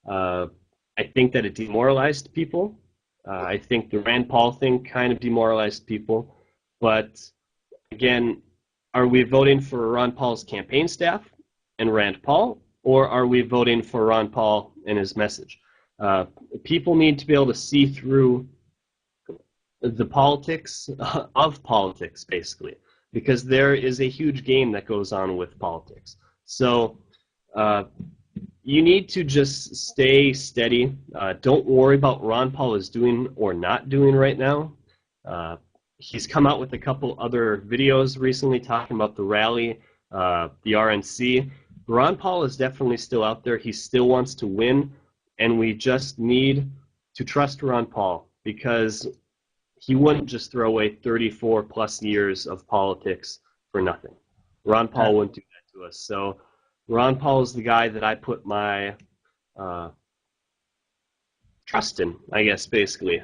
I think that it demoralized people. I think the Rand Paul thing kind of demoralized people. But again, are we voting for Ron Paul's campaign staff and Rand Paul, or are we voting for Ron Paul and his message? People need to be able to see through the politics of politics, basically, because there is a huge game that goes on with politics. So you need to just stay steady. Don't worry about what Ron Paul is doing or not doing right now. He's come out with a couple other videos recently talking about the rally, the RNC. Ron Paul is definitely still out there. He still wants to win, and we just need to trust Ron Paul, because he wouldn't just throw away 34 plus years of politics for nothing. Ron Paul wouldn't do that to us. So Ron Paul is the guy that I put my trust in, I guess, basically.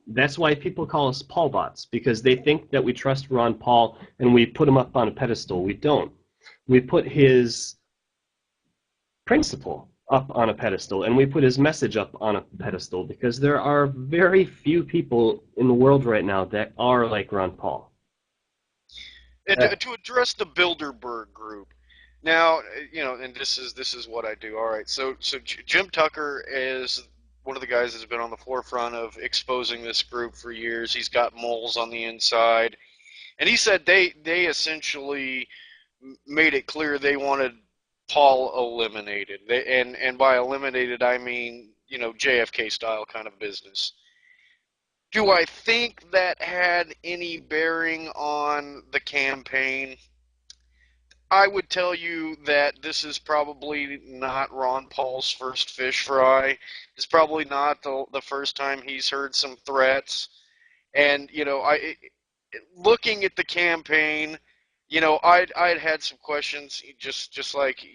That's why people call us Paul bots, because they think that we trust Ron Paul and we put him up on a pedestal. We don't. We put his principle up on a pedestal, and we put his message up on a pedestal, because there are very few people in the world right now that are like Ron Paul. And to address the Bilderberg group, now, and this is what I do. All right, so Jim Tucker is one of the guys that's been on the forefront of exposing this group for years. He's got moles on the inside, and he said they essentially made it clear they wanted Paul eliminated. And by eliminated, I mean, JFK style kind of business. Do I think that had any bearing on the campaign? I would tell you that this is probably not Ron Paul's first fish fry. It's probably not the first time he's heard some threats. And, looking at the campaign, I'd had some questions, just like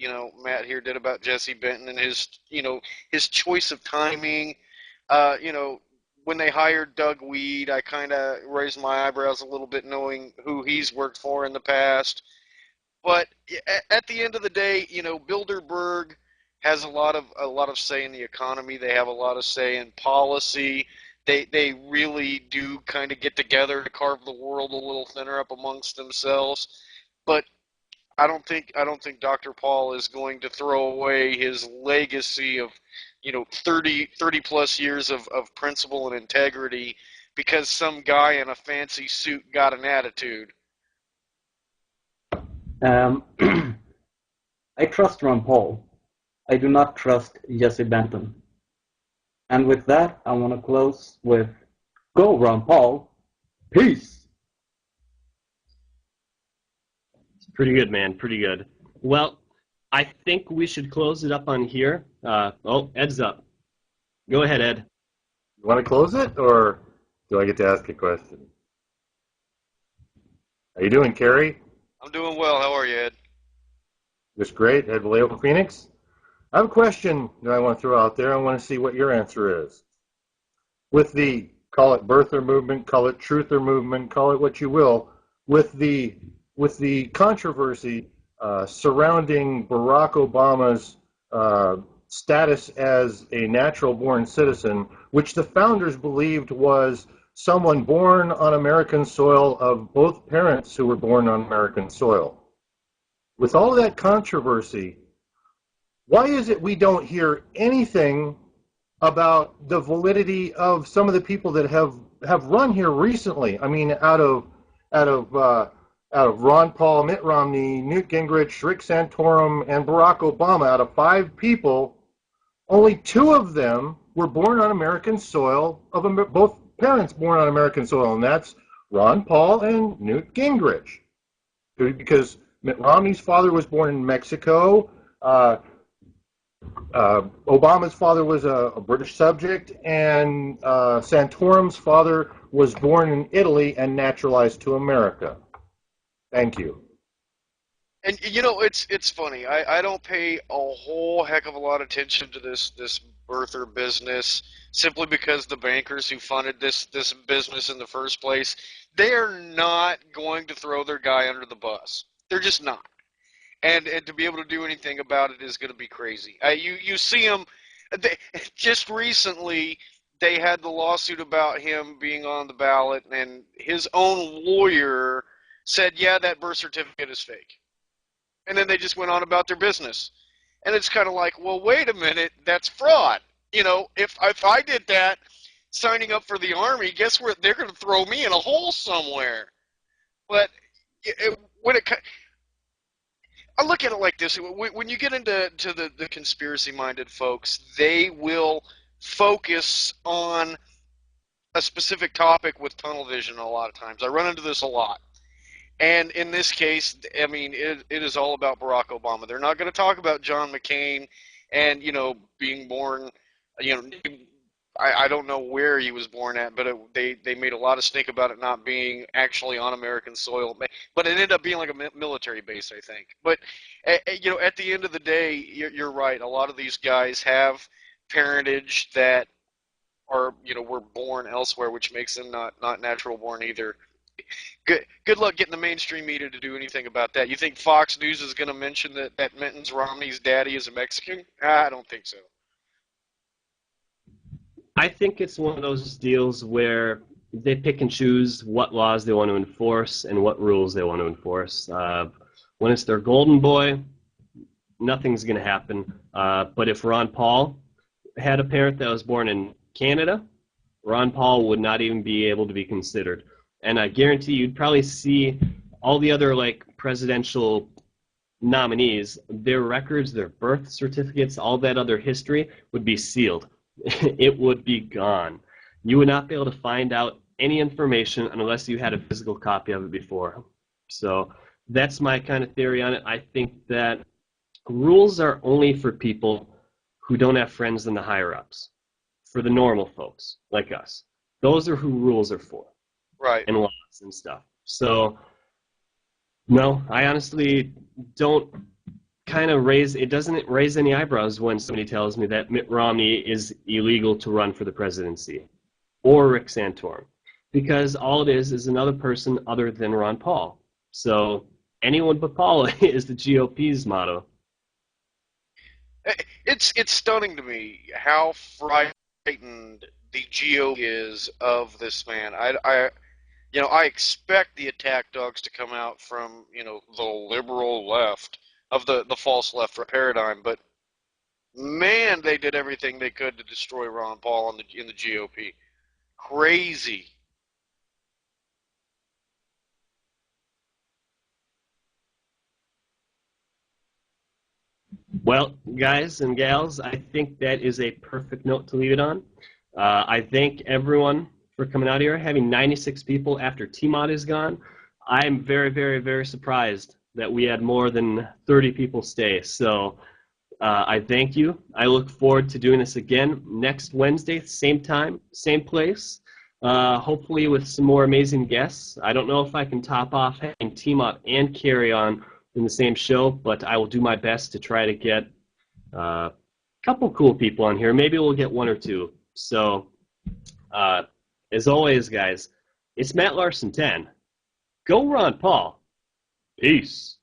Matt here did about Jesse Benton and his choice of timing. When they hired Doug Weed, I kind of raised my eyebrows a little bit, knowing who he's worked for in the past. But at the end of the day, Bilderberg has a lot of say in the economy. They have a lot of say in policy. They really do kind of get together to carve the world a little thinner up amongst themselves. But I don't think Dr. Paul is going to throw away his legacy of 30 plus years of principle and integrity because some guy in a fancy suit got an attitude. I trust Ron Paul. I do not trust Jesse Benton. And with that, I want to close with, go Ron Paul. Peace. Pretty good, man. Pretty good. Well, I think we should close it up on here. Ed's up. Go ahead, Ed. You want to close it, or do I get to ask a question? How you doing, Kerry? I'm doing well. How are you, Ed? Just great. Ed Vallejo from Phoenix. I have a question that I want to throw out there. I want to see what your answer is. With the, call it birther movement, call it truther movement, call it what you will, with the controversy surrounding Barack Obama's status as a natural-born citizen, which the founders believed was someone born on American soil of both parents who were born on American soil. With all of that controversy, why is it we don't hear anything about the validity of some of the people that have run here recently? I mean, out of Ron Paul, Mitt Romney, Newt Gingrich, Rick Santorum, and Barack Obama, out of 5 people, only 2 of them were born on American soil, both parents born on American soil, and that's Ron Paul and Newt Gingrich. Because Mitt Romney's father was born in Mexico, Obama's father was a British subject, and Santorum's father was born in Italy and naturalized to America. Thank you. And it's funny. I don't pay a whole heck of a lot of attention to this birther business, simply because the bankers who funded this business in the first place, they are not going to throw their guy under the bus. They're just not. And to be able to do anything about it is going to be crazy. You see them. Just recently, they had the lawsuit about him being on the ballot, and his own lawyer said, yeah, that birth certificate is fake. And then they just went on about their business. And it's kind of like, well, wait a minute, that's fraud. If I did that, signing up for the Army, guess where they're going to throw me in a hole somewhere. But I look at it like this. When you get into the conspiracy-minded folks, they will focus on a specific topic with tunnel vision a lot of times. I run into this a lot. And in this case, I mean, it is all about Barack Obama. They're not going to talk about John McCain and, being born, I don't know where he was born at, but they made a lot of stink about it not being actually on American soil. But it ended up being like a military base, I think. But, at the end of the day, you're right. A lot of these guys have parentage that are, were born elsewhere, which makes them not natural born either. Good luck getting the mainstream media to do anything about that. You think Fox News is going to mention that Mittens Romney's daddy is a Mexican? I don't think so. I think it's one of those deals where they pick and choose what laws they want to enforce and what rules they want to enforce. When it's their golden boy, nothing's going to happen. But if Ron Paul had a parent that was born in Canada, Ron Paul would not even be able to be considered. And I guarantee you'd probably see all the other presidential nominees, their records, their birth certificates, all that other history would be sealed. It would be gone. You would not be able to find out any information unless you had a physical copy of it before. So that's my kind of theory on it. I think that rules are only for people who don't have friends in the higher-ups, for the normal folks like us. Those are who rules are for. Right. And laws and stuff. So No, I honestly don't it doesn't raise any eyebrows when somebody tells me that Mitt Romney is illegal to run for the presidency or Rick Santorum, because all it is another person other than Ron Paul. So anyone but Paul is the GOP's motto. It's stunning to me how frightened the GOP is of this man. I expect the attack dogs to come out from, the liberal left of the false left paradigm, but man, they did everything they could to destroy Ron Paul in the GOP. Crazy. Well, guys and gals, I think that is a perfect note to leave it on. I thank everyone for coming out here. Having 96 people after TMOT is gone, I'm very, very, very surprised that we had more than 30 people stay. So I thank you. I look forward to doing this again next Wednesday, same time, same place, hopefully with some more amazing guests. I don't know if I can top off having TMOT and Kerry on in the same show, but I will do my best to try to get a couple cool people on here. Maybe we'll get one or two. So, as always, guys, it's Matlarson10. Go Ron Paul. Peace.